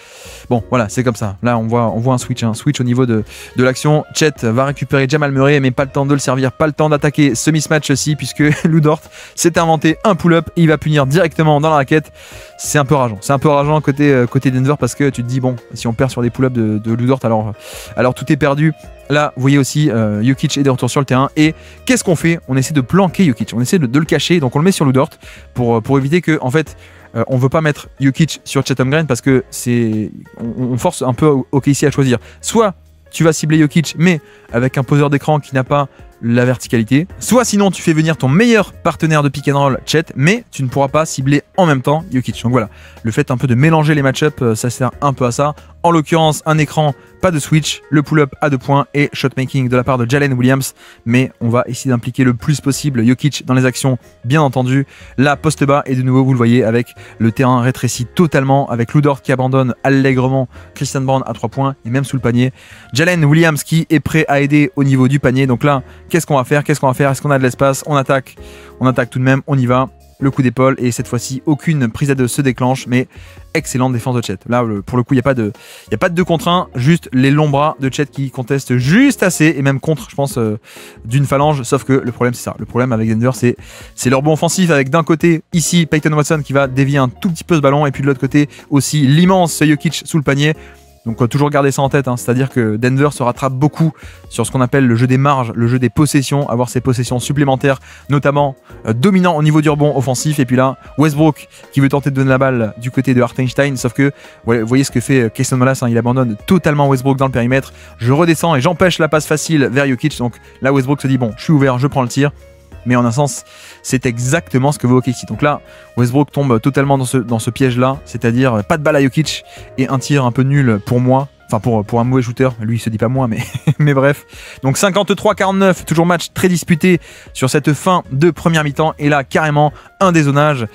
Bon, voilà, c'est comme ça. Là, on voit un switch au niveau de l'action. Chet va récupérer Jamal Murray, mais pas le temps de le servir, pas le temps d'attaquer ce mismatch-ci, puisque Lu Dort s'est inventé un pull-up et il va punir directement dans la raquette. C'est un peu rageant côté Denver, parce que tu te dis, bon, si on perd sur des pull-ups de Lu Dort, alors tout est perdu. Là, vous voyez aussi, Jokic est de retour sur le terrain. Et qu'est-ce qu'on fait? On essaie de planquer Jokic, on essaie de le cacher, donc on le met sur Lu Dort pour éviter que, en fait, on veut pas mettre Jokic sur Chet Holmgren, parce que on force un peu OKC à choisir. Soit tu vas cibler Jokic, mais avec un poseur d'écran qui n'a pas la verticalité. Soit sinon tu fais venir ton meilleur partenaire de pick and roll, Chet, mais tu ne pourras pas cibler en même temps Jokic. Donc voilà, le fait un peu de mélanger les match-ups, ça sert un peu à ça. En l'occurrence, un écran, pas de switch, le pull-up à 2 points et shot-making de la part de Jalen Williams. Mais on va essayer d'impliquer le plus possible Jokic dans les actions, bien entendu. La poste bas, et de nouveau, vous le voyez, avec le terrain rétréci totalement, avec Lu Dort qui abandonne allègrement Christian Brown à 3 points et même sous le panier. Jalen Williams qui est prêt à aider au niveau du panier. Donc là, qu'est-ce qu'on va faire? Est-ce qu'on a de l'espace? On attaque tout de même, on y va. Le coup d'épaule, et cette fois-ci aucune prise à 2 se déclenche, mais excellente défense de Chet. Là pour le coup il n'y a pas de 2 contre 1, juste les longs bras de Chet qui contestent juste assez, et même contre, je pense, d'une phalange. Sauf que le problème c'est ça, le problème avec Denver c'est leur bon offensif, avec d'un côté ici Peyton Watson qui va dévier un tout petit peu ce ballon, et puis de l'autre côté aussi l'immense Jokic sous le panier. Donc toujours garder ça en tête, c'est-à-dire que Denver se rattrape beaucoup sur ce qu'on appelle le jeu des marges, le jeu des possessions, avoir ses possessions supplémentaires, notamment dominant au niveau du rebond offensif. Et puis là, Westbrook qui veut tenter de donner la balle du côté de Hartenstein, sauf que vous voyez ce que fait Cason Wallace, il abandonne totalement Westbrook dans le périmètre. Je redescends et j'empêche la passe facile vers Jokic. Donc là, Westbrook se dit, bon, je suis ouvert, je prends le tir. Mais en un sens, c'est exactement ce que veut OKC. Donc là, Westbrook tombe totalement dans ce piège-là, c'est-à-dire pas de balle à Jokic et un tir un peu nul pour moi. Enfin, pour un mauvais shooter. Lui, il se dit pas moi, mais bref. Donc 53-49, toujours match très disputé sur cette fin de première mi-temps. Et là, carrément, un dézonage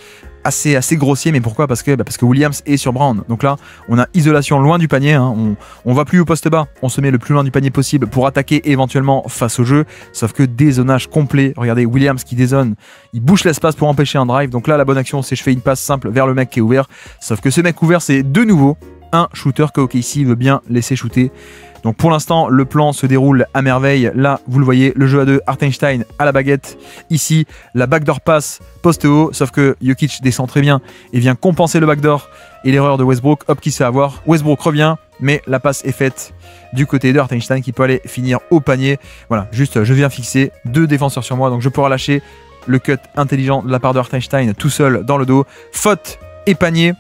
assez grossier. Mais pourquoi? Parce que Williams est sur Brown. Donc là, on a isolation loin du panier. On va plus au poste bas. On se met le plus loin du panier possible pour attaquer éventuellement face au jeu. Sauf que dézonage complet. Regardez, Williams qui dézone. Il bouche l'espace pour empêcher un drive. Donc là, la bonne action, c'est je fais une passe simple vers le mec qui est ouvert. Sauf que ce mec ouvert, c'est de nouveau un shooter que OKC veut bien laisser shooter. Donc pour l'instant, le plan se déroule à merveille. Là, vous le voyez, le jeu à 2, Hartenstein à la baguette. Ici, la backdoor passe poste haut, sauf que Jokic descend très bien et vient compenser le backdoor et l'erreur de Westbrook. Hop, qui se fait avoir. Westbrook revient, mais la passe est faite du côté de Hartenstein qui peut aller finir au panier. Voilà, juste, je viens fixer 2 défenseurs sur moi, donc je peux relâcher le cut intelligent de la part de Hartenstein tout seul dans le dos. Faute et panier.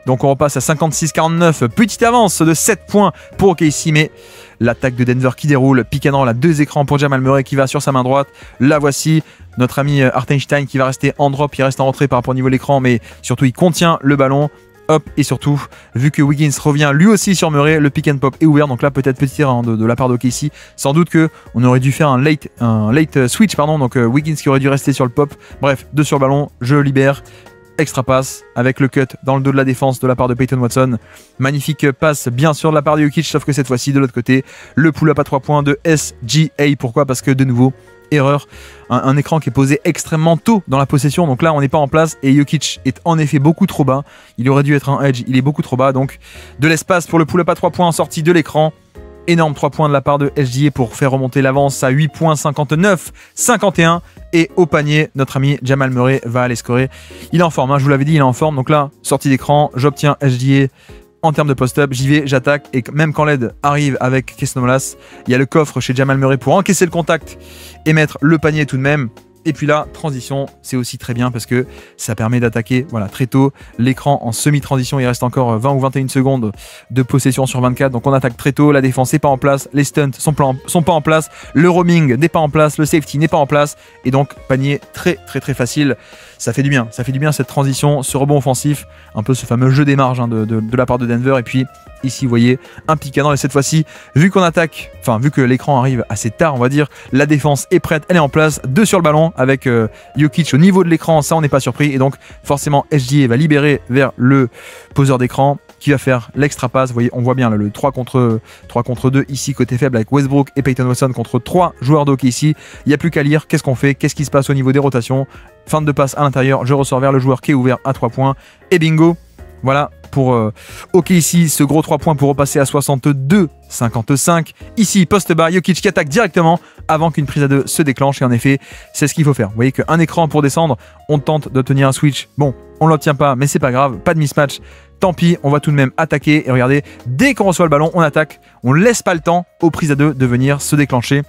Donc on repasse à 56-49, petite avance de 7 points pour OKC, mais l'attaque de Denver qui déroule, pick and roll à 2 écrans pour Jamal Murray qui va sur sa main droite. La voici, notre ami Hartenstein qui va rester en drop, il reste en retrait par rapport au niveau de l'écran, mais surtout il contient le ballon. Hop, et surtout, vu que Wiggins revient lui aussi sur Murray, le pick and pop est ouvert. Donc là, peut-être petit tir de la part d'OKC. Sans doute qu'on aurait dû faire un late switch, pardon. Donc Wiggins qui aurait dû rester sur le pop. Bref, 2 sur le ballon, je libère. Extra passe avec le cut dans le dos de la défense de la part de Peyton Watson. Magnifique passe bien sûr de la part de Jokic, sauf que cette fois-ci de l'autre côté, le pull-up à 3 points de SGA. Pourquoi? Parce que de nouveau, erreur, un écran qui est posé extrêmement tôt dans la possession. Donc là, on n'est pas en place et Jokic est en effet beaucoup trop bas. Il aurait dû être un edge, il est beaucoup trop bas. Donc de l'espace pour le pull-up à 3 points en sortie de l'écran. Énorme 3 points de la part de SGA pour faire remonter l'avance à 8 points, 59-51. Et au panier, notre ami Jamal Murray va aller scorer. Il est en forme, je vous l'avais dit, il est en forme. Donc là, sortie d'écran, j'obtiens SGA en termes de post-up. J'y vais, j'attaque. Et même quand l'aide arrive avec Cason Wallace, il y a le coffre chez Jamal Murray pour encaisser le contact et mettre le panier tout de même. Et puis là, transition, c'est aussi très bien parce que ça permet d'attaquer voilà, très tôt l'écran en semi-transition. Il reste encore 20 ou 21 secondes de possession sur 24. Donc on attaque très tôt, la défense n'est pas en place, les stunts sont pas en place, le roaming n'est pas en place, le safety n'est pas en place. Et donc panier très facile. Ça fait du bien cette transition, ce rebond offensif, un peu ce fameux jeu des marges hein, de la part de Denver. Et puis ici, vous voyez, un pick and roll. Et cette fois-ci, vu qu'on attaque, enfin vu que l'écran arrive assez tard, on va dire, la défense est prête, elle est en place, 2 sur le ballon avec Jokic au niveau de l'écran, ça on n'est pas surpris. Et donc forcément, SGA va libérer vers le poseur d'écran qui va faire l'extra passe. Vous voyez, on voit bien là, le 3 contre 2 ici côté faible avec Westbrook et Peyton Watson contre 3 joueurs d'OKC ici. Il n'y a plus qu'à lire, qu'est-ce qu'on fait, qu'est-ce qui se passe au niveau des rotations. Fin de passe à l'intérieur, je ressors vers le joueur qui est ouvert à 3 points et bingo. Voilà pour OKC, ce gros 3 points pour repasser à 62-55. Ici, poste bas, Jokic qui attaque directement avant qu'une prise à 2 se déclenche. Et en effet, c'est ce qu'il faut faire. Vous voyez qu'un écran pour descendre, on tente d'obtenir un switch. Bon, on ne l'obtient pas, mais c'est pas grave, pas de mismatch. Tant pis, on va tout de même attaquer. Et regardez, dès qu'on reçoit le ballon, on attaque. On ne laisse pas le temps aux prises à 2 de venir se déclencher.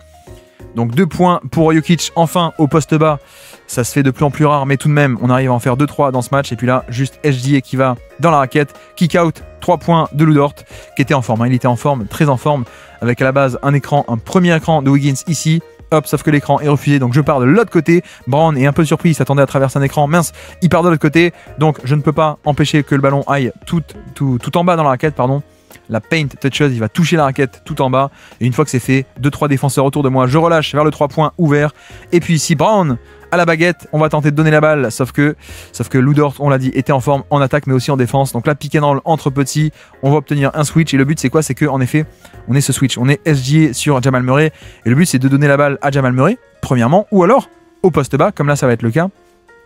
Donc 2 points pour Jokic, enfin au poste bas. Ça se fait de plus en plus rare, mais tout de même, on arrive à en faire 2-3 dans ce match. Et puis là, juste SGA qui va dans la raquette. Kick out, 3 points de Lou Dort, qui était en forme. Hein. Il était en forme, très en forme, avec à la base un premier écran de Wiggins ici. Hop, sauf que l'écran est refusé, donc je pars de l'autre côté. Brown est un peu surpris, il s'attendait à traverser un écran. Mince, il part de l'autre côté, donc je ne peux pas empêcher que le ballon aille tout en bas dans la raquette, pardon. La paint touches, il va toucher la raquette tout en bas. Et une fois que c'est fait, 2-3 défenseurs autour de moi, je relâche vers le 3 points ouvert. Et puis ici, Brown à la baguette, on va tenter de donner la balle, sauf que Lou Dort, on l'a dit, était en forme en attaque mais aussi en défense. Donc là, pick and roll entre petits, on va obtenir un switch. Et le but c'est quoi? C'est que en effet, on est ce switch, on est SGA sur Jamal Murray. Et le but c'est de donner la balle à Jamal Murray, premièrement, ou alors au poste bas, comme là ça va être le cas.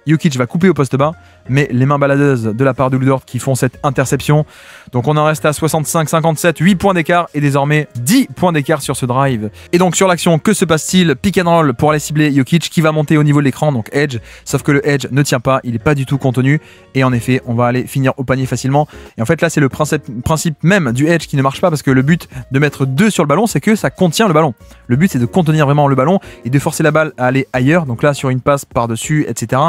Jokic va couper au poste bas, mais les mains baladeuses de la part de Lou Dort qui font cette interception. Donc on en reste à 65-57, 8 points d'écart et désormais 10 points d'écart sur ce drive. Et donc sur l'action, que se passe-t-il? Pick and roll pour aller cibler Jokic qui va monter au niveau de l'écran, donc edge, sauf que le edge ne tient pas, il n'est pas du tout contenu et en effet on va aller finir au panier facilement. Et en fait là c'est le principe même du edge qui ne marche pas parce que le but de mettre 2 sur le ballon c'est que ça contient le ballon. Le but c'est de contenir vraiment le ballon et de forcer la balle à aller ailleurs, donc là sur une passe par-dessus, etc.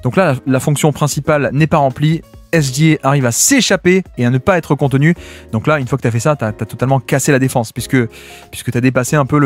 Donc là, la fonction principale n'est pas remplie. SGA arrive à s'échapper et à ne pas être contenu. Donc là, une fois que tu as fait ça, tu as totalement cassé la défense puisque tu as dépassé un peu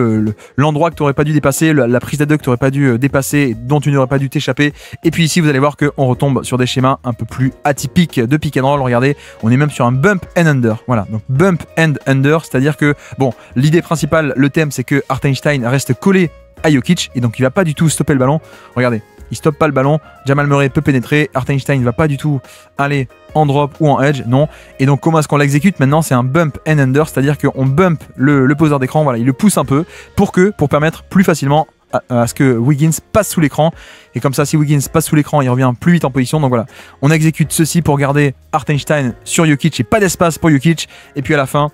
l'endroit que tu n'aurais pas dû dépasser, la prise d'A2 que tu n'aurais pas dû dépasser, dont tu n'aurais pas dû t'échapper. Et puis ici, vous allez voir qu'on retombe sur des schémas un peu plus atypiques de pick and roll. Regardez, on est même sur un bump and under. Voilà, donc bump and under, c'est-à-dire que, bon, l'idée principale, le thème, c'est que Hartenstein reste collé à Jokic et donc il va pas du tout stopper le ballon. Regardez, il stoppe pas le ballon, Jamal Murray peut pénétrer, Hartenstein ne va pas du tout aller en drop ou en edge, non. Et donc comment est-ce qu'on l'exécute maintenant? C'est un bump and under, c'est-à-dire qu'on bump le poseur d'écran, voilà, il le pousse un peu pour permettre plus facilement à ce que Wiggins passe sous l'écran. Et comme ça, si Wiggins passe sous l'écran, il revient plus vite en position. Donc voilà, on exécute ceci pour garder Hartenstein sur Jokic et pas d'espace pour Jokic. Et puis à la fin,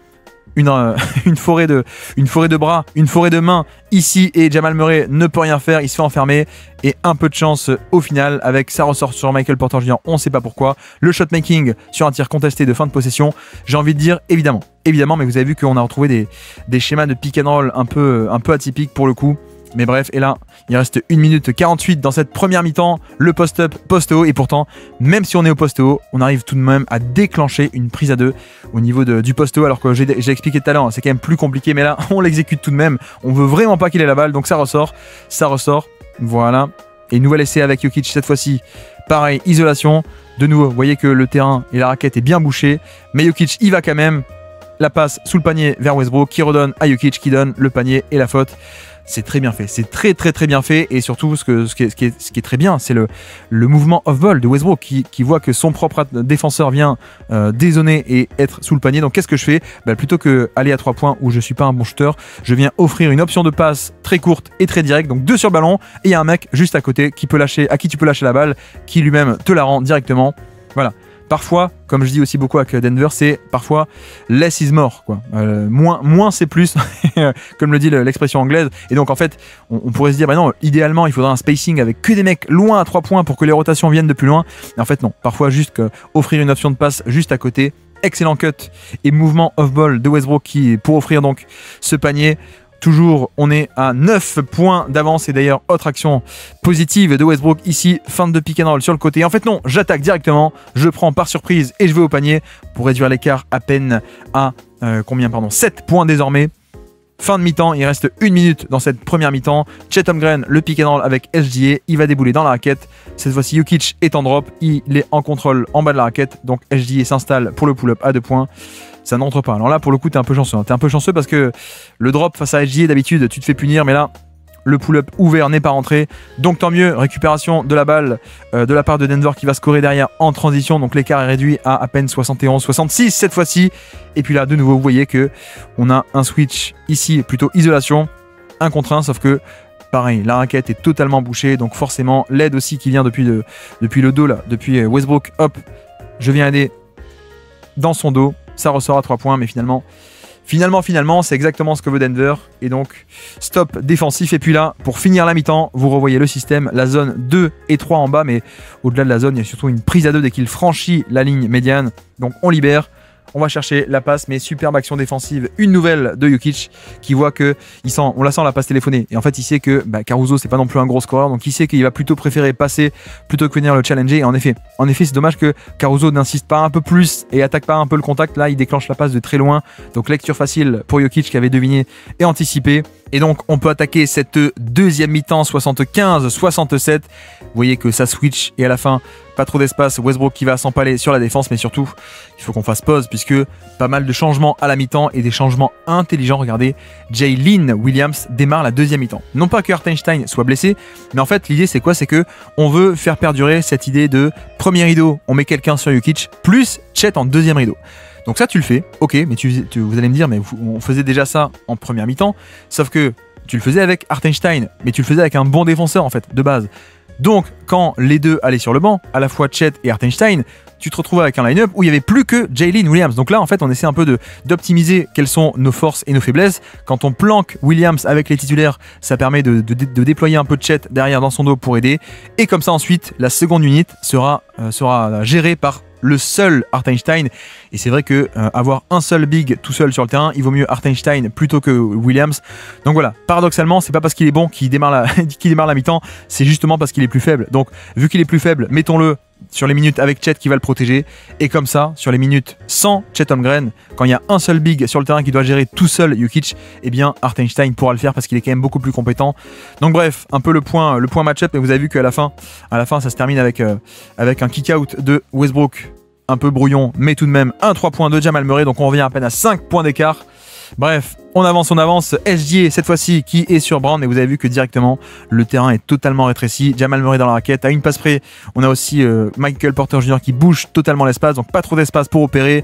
une forêt de bras, une forêt de mains ici et Jamal Murray ne peut rien faire, il se fait enfermer et un peu de chance au final avec ça ressort sur Michael Porter Jr. On ne sait pas pourquoi. Le shot making sur un tir contesté de fin de possession, j'ai envie de dire évidemment, mais vous avez vu qu'on a retrouvé des schémas de pick and roll un peu atypiques pour le coup. Mais bref, et là, il reste 1 minute 48 dans cette première mi-temps, le post-up, post-haut, et pourtant, même si on est au post-haut, on arrive tout de même à déclencher une prise à 2 au niveau du post-haut, alors que j'ai expliqué tout à l'heure, hein, c'est quand même plus compliqué, mais là, on l'exécute tout de même, on veut vraiment pas qu'il ait la balle, donc ça ressort, voilà, et nouvel essai avec Jokic cette fois-ci, pareil, isolation, de nouveau, vous voyez que le terrain et la raquette est bien bouché, mais Jokic y va quand même, la passe sous le panier vers Westbrook, qui redonne à Jokic, qui donne le panier et la faute. C'est très bien fait, c'est très bien fait et surtout ce qui est très bien, c'est le mouvement off-ball de Westbrook qui voit que son propre défenseur vient dézoner et être sous le panier. Donc qu'est-ce que je fais? Plutôt que aller à 3 points où je suis pas un bon shooter, je viens offrir une option de passe très courte et très directe, donc 2 sur le ballon et il y a un mec juste à côté à qui tu peux lâcher la balle, qui lui-même te la rend directement. Voilà. Parfois, comme je dis aussi beaucoup avec Denver, c'est parfois less is more, quoi. Moins c'est plus, comme le dit l'expression anglaise. Et donc en fait, on pourrait se dire, bah non, idéalement, il faudrait un spacing avec que des mecs loin à 3 points pour que les rotations viennent de plus loin. Et en fait, non. Parfois, juste offrir une option de passe juste à côté. Excellent cut et mouvement off-ball de Westbrook pour offrir donc ce panier. Toujours, on est à 9 points d'avance. Et d'ailleurs, autre action positive de Westbrook ici, fin de pick and roll sur le côté. En fait non, j'attaque directement, je prends par surprise et je vais au panier pour réduire l'écart à peine à 7 points désormais. Fin de mi-temps, il reste 1 minute dans cette première mi-temps. Chet Holmgren, le pick and roll avec SGA, il va débouler dans la raquette. Cette fois-ci, Jokic est en drop, il est en contrôle en bas de la raquette. Donc SGA s'installe pour le pull-up à 2 points. Ça n'entre pas. Alors là, pour le coup, t'es un peu chanceux. T'es un peu chanceux parce que le drop face à SGA, d'habitude, tu te fais punir. Mais là, le pull-up ouvert n'est pas rentré. Donc tant mieux, récupération de la balle de la part de Denver qui va scorer derrière en transition. Donc l'écart est réduit à peine 71-66 cette fois-ci. Et puis là, de nouveau, vous voyez que on a un switch ici, plutôt isolation, 1 contre 1, sauf que pareil, la raquette est totalement bouchée. Donc forcément, l'aide aussi qui vient depuis le dos, là, depuis Westbrook. Hop, je viens aider dans son dos. Ça ressort à 3 points, mais finalement, c'est exactement ce que veut Denver. Et donc, stop défensif. Et puis là, pour finir la mi-temps, vous revoyez le système. La zone 2 et 3 en bas, mais au-delà de la zone, il y a surtout une prise à 2 dès qu'il franchit la ligne médiane. Donc, on libère. On va chercher la passe, mais superbe action défensive. Une nouvelle de Jokic qui voit que on la sent la passe téléphonée. Et en fait, il sait que Caruso, c'est pas non plus un gros scoreur, donc il sait qu'il va plutôt préférer passer plutôt que venir le challenger. Et en effet, c'est dommage que Caruso n'insiste pas un peu plus et attaque pas un peu le contact. Là, il déclenche la passe de très loin. Donc lecture facile pour Jokic qui avait deviné et anticipé. Et donc, on peut attaquer cette deuxième mi-temps 75-67. Vous voyez que ça switch et à la fin, pas trop d'espace. Westbrook qui va s'empaler sur la défense, mais surtout, il faut qu'on fasse pause puisque pas mal de changements à la mi-temps et des changements intelligents. Regardez, Jalen Williams démarre la deuxième mi-temps. Non pas que Hartenstein soit blessé, mais en fait, l'idée c'est quoi? C'est que on veut faire perdurer cette idée de premier rideau, on met quelqu'un sur Jokic, plus Chet en deuxième rideau. Donc ça, tu le fais, ok, mais vous allez me dire, mais on faisait déjà ça en première mi-temps, sauf que tu le faisais avec Hartenstein, mais tu le faisais avec un bon défenseur en fait, de base. Donc, quand les deux allaient sur le banc, à la fois Chet et Hartenstein, tu te retrouvais avec un line-up où il n'y avait plus que Jalen Williams. Donc là, en fait, on essaie un peu d'optimiser quelles sont nos forces et nos faiblesses. Quand on planque Williams avec les titulaires, ça permet de déployer un peu de Chet derrière dans son dos pour aider. Et comme ça, ensuite, la seconde unité sera gérée par le seul Hartenstein. Et c'est vrai que avoir un seul big tout seul sur le terrain, il vaut mieux Hartenstein plutôt que Williams. Donc voilà, paradoxalement, c'est pas parce qu'il est bon qu'il démarre la mi-temps, c'est justement parce qu'il est plus faible. Donc vu qu'il est plus faible, mettons-le sur les minutes avec Chet qui va le protéger. Et comme ça, sur les minutes sans Chet Holmgren, quand il y a un seul big sur le terrain qui doit gérer tout seul Jokic, eh bien Hartenstein pourra le faire parce qu'il est quand même beaucoup plus compétent. Donc bref, un peu le point match-up. Mais vous avez vu qu'à la fin, ça se termine avec un kick-out de Westbrook. Un peu brouillon, mais tout de même un 3 points de Jamal Murray. Donc on revient à peine à 5 points d'écart. Bref, on avance. SGA cette fois-ci qui est sur Brown et vous avez vu que directement le terrain est totalement rétréci. Jamal Murray dans la raquette, à une passe près. On a aussi Michael Porter Jr. qui bouge totalement l'espace, donc pas trop d'espace pour opérer.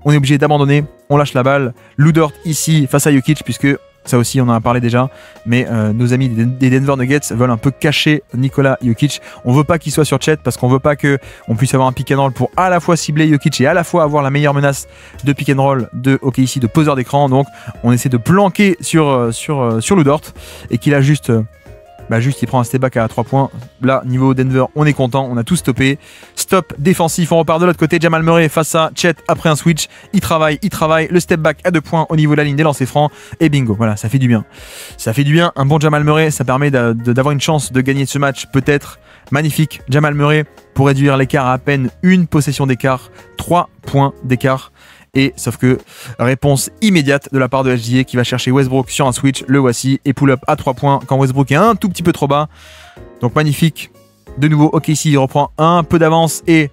On est obligé d'abandonner, on lâche la balle. Lou Dort ici face à Jokic puisque ça aussi on en a parlé déjà, mais nos amis des Denver Nuggets veulent un peu cacher Nikola Jokic. On veut pas qu'il soit sur Chet parce qu'on veut pas qu'on puisse avoir un pick and roll pour à la fois cibler Jokic et à la fois avoir la meilleure menace de pick and roll de OKC, de poseur d'écran. Donc on essaie de planquer sur Lou Dort et qu'il a juste il prend un step back à 3 points. Là, niveau Denver, on est content, on a tout stoppé. Stop défensif, on repart de l'autre côté. Jamal Murray face à Chet après un switch. Il travaille. Le step back à 2 points au niveau de la ligne des lancers francs. Et bingo, voilà, ça fait du bien. Un bon Jamal Murray, ça permet d'avoir une chance de gagner ce match, peut-être. Magnifique, Jamal Murray pour réduire l'écart à peine une possession d'écart. 3 points d'écart. Et sauf que réponse immédiate de la part de SGA qui va chercher Westbrook sur un switch, le voici, et pull-up à 3 points quand Westbrook est un tout petit peu trop bas. Donc magnifique. De nouveau, OKC il reprend un peu d'avance et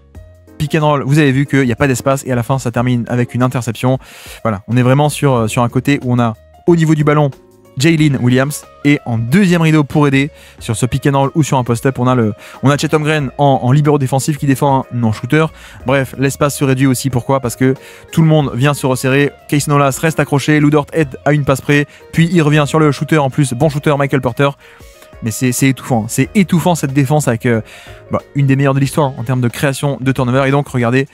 pick and roll. Vous avez vu qu'il n'y a pas d'espace et à la fin ça termine avec une interception. Voilà, on est vraiment sur un côté où on a au niveau du ballon Jalen Williams et en deuxième rideau pour aider sur ce pick and roll ou sur un post-up on a Chet Holmgren en libéro défensif qui défend un non-shooter. Bref, l'espace se réduit aussi. Pourquoi? Parce que tout le monde vient se resserrer. Case Nolas reste accroché, Lou Dort aide à une passe près, puis il revient sur le shooter en plus, bon shooter Michael Porter. Mais c'est étouffant, c'est étouffant cette défense avec une des meilleures de l'histoire en termes de création de turnover. Et donc regardez,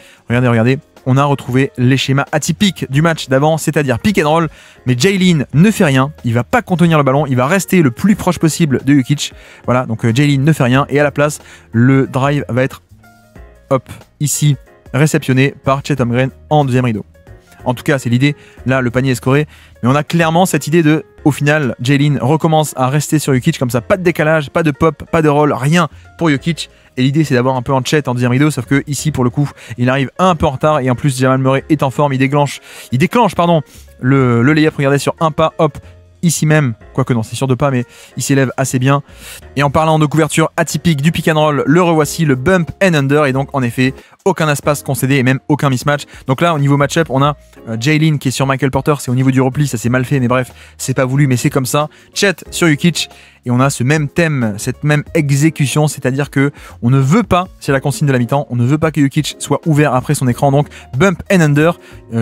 on a retrouvé les schémas atypiques du match d'avant, c'est-à-dire pick and roll, mais Jalen ne fait rien, il va pas contenir le ballon, il va rester le plus proche possible de Jokic. Voilà, donc Jalen ne fait rien et à la place, le drive va être ici réceptionné par Chet Holmgren en deuxième rideau. En tout cas, c'est l'idée. Là, le panier est scoré. Mais on a clairement cette idée de, au final, Jalen recommence à rester sur Jokic comme ça. Pas de décalage, pas de pop, pas de roll, rien pour Jokic. Et l'idée, c'est d'avoir un peu en chat en deuxième rideau. Sauf que ici, pour le coup, il arrive un peu en retard. Et en plus, Jamal Murray est en forme. Il déclenche le layup. Regardez, sur un pas, hop. Ici même, quoique non, c'est sûr de pas, mais il s'élève assez bien. Et en parlant de couverture atypique du pick and roll, le revoici, le bump and under. Et donc, en effet, aucun espace concédé et même aucun mismatch. Donc là, au niveau match-up, on a Jalen qui est sur Michael Porter. C'est au niveau du repli, ça c'est mal fait, mais bref, c'est pas voulu, mais c'est comme ça. Chet sur Jokic. Et on a ce même thème, cette même exécution, c'est-à-dire que on ne veut pas, c'est la consigne de la mi-temps, on ne veut pas que Jokic soit ouvert après son écran. Donc, bump and under.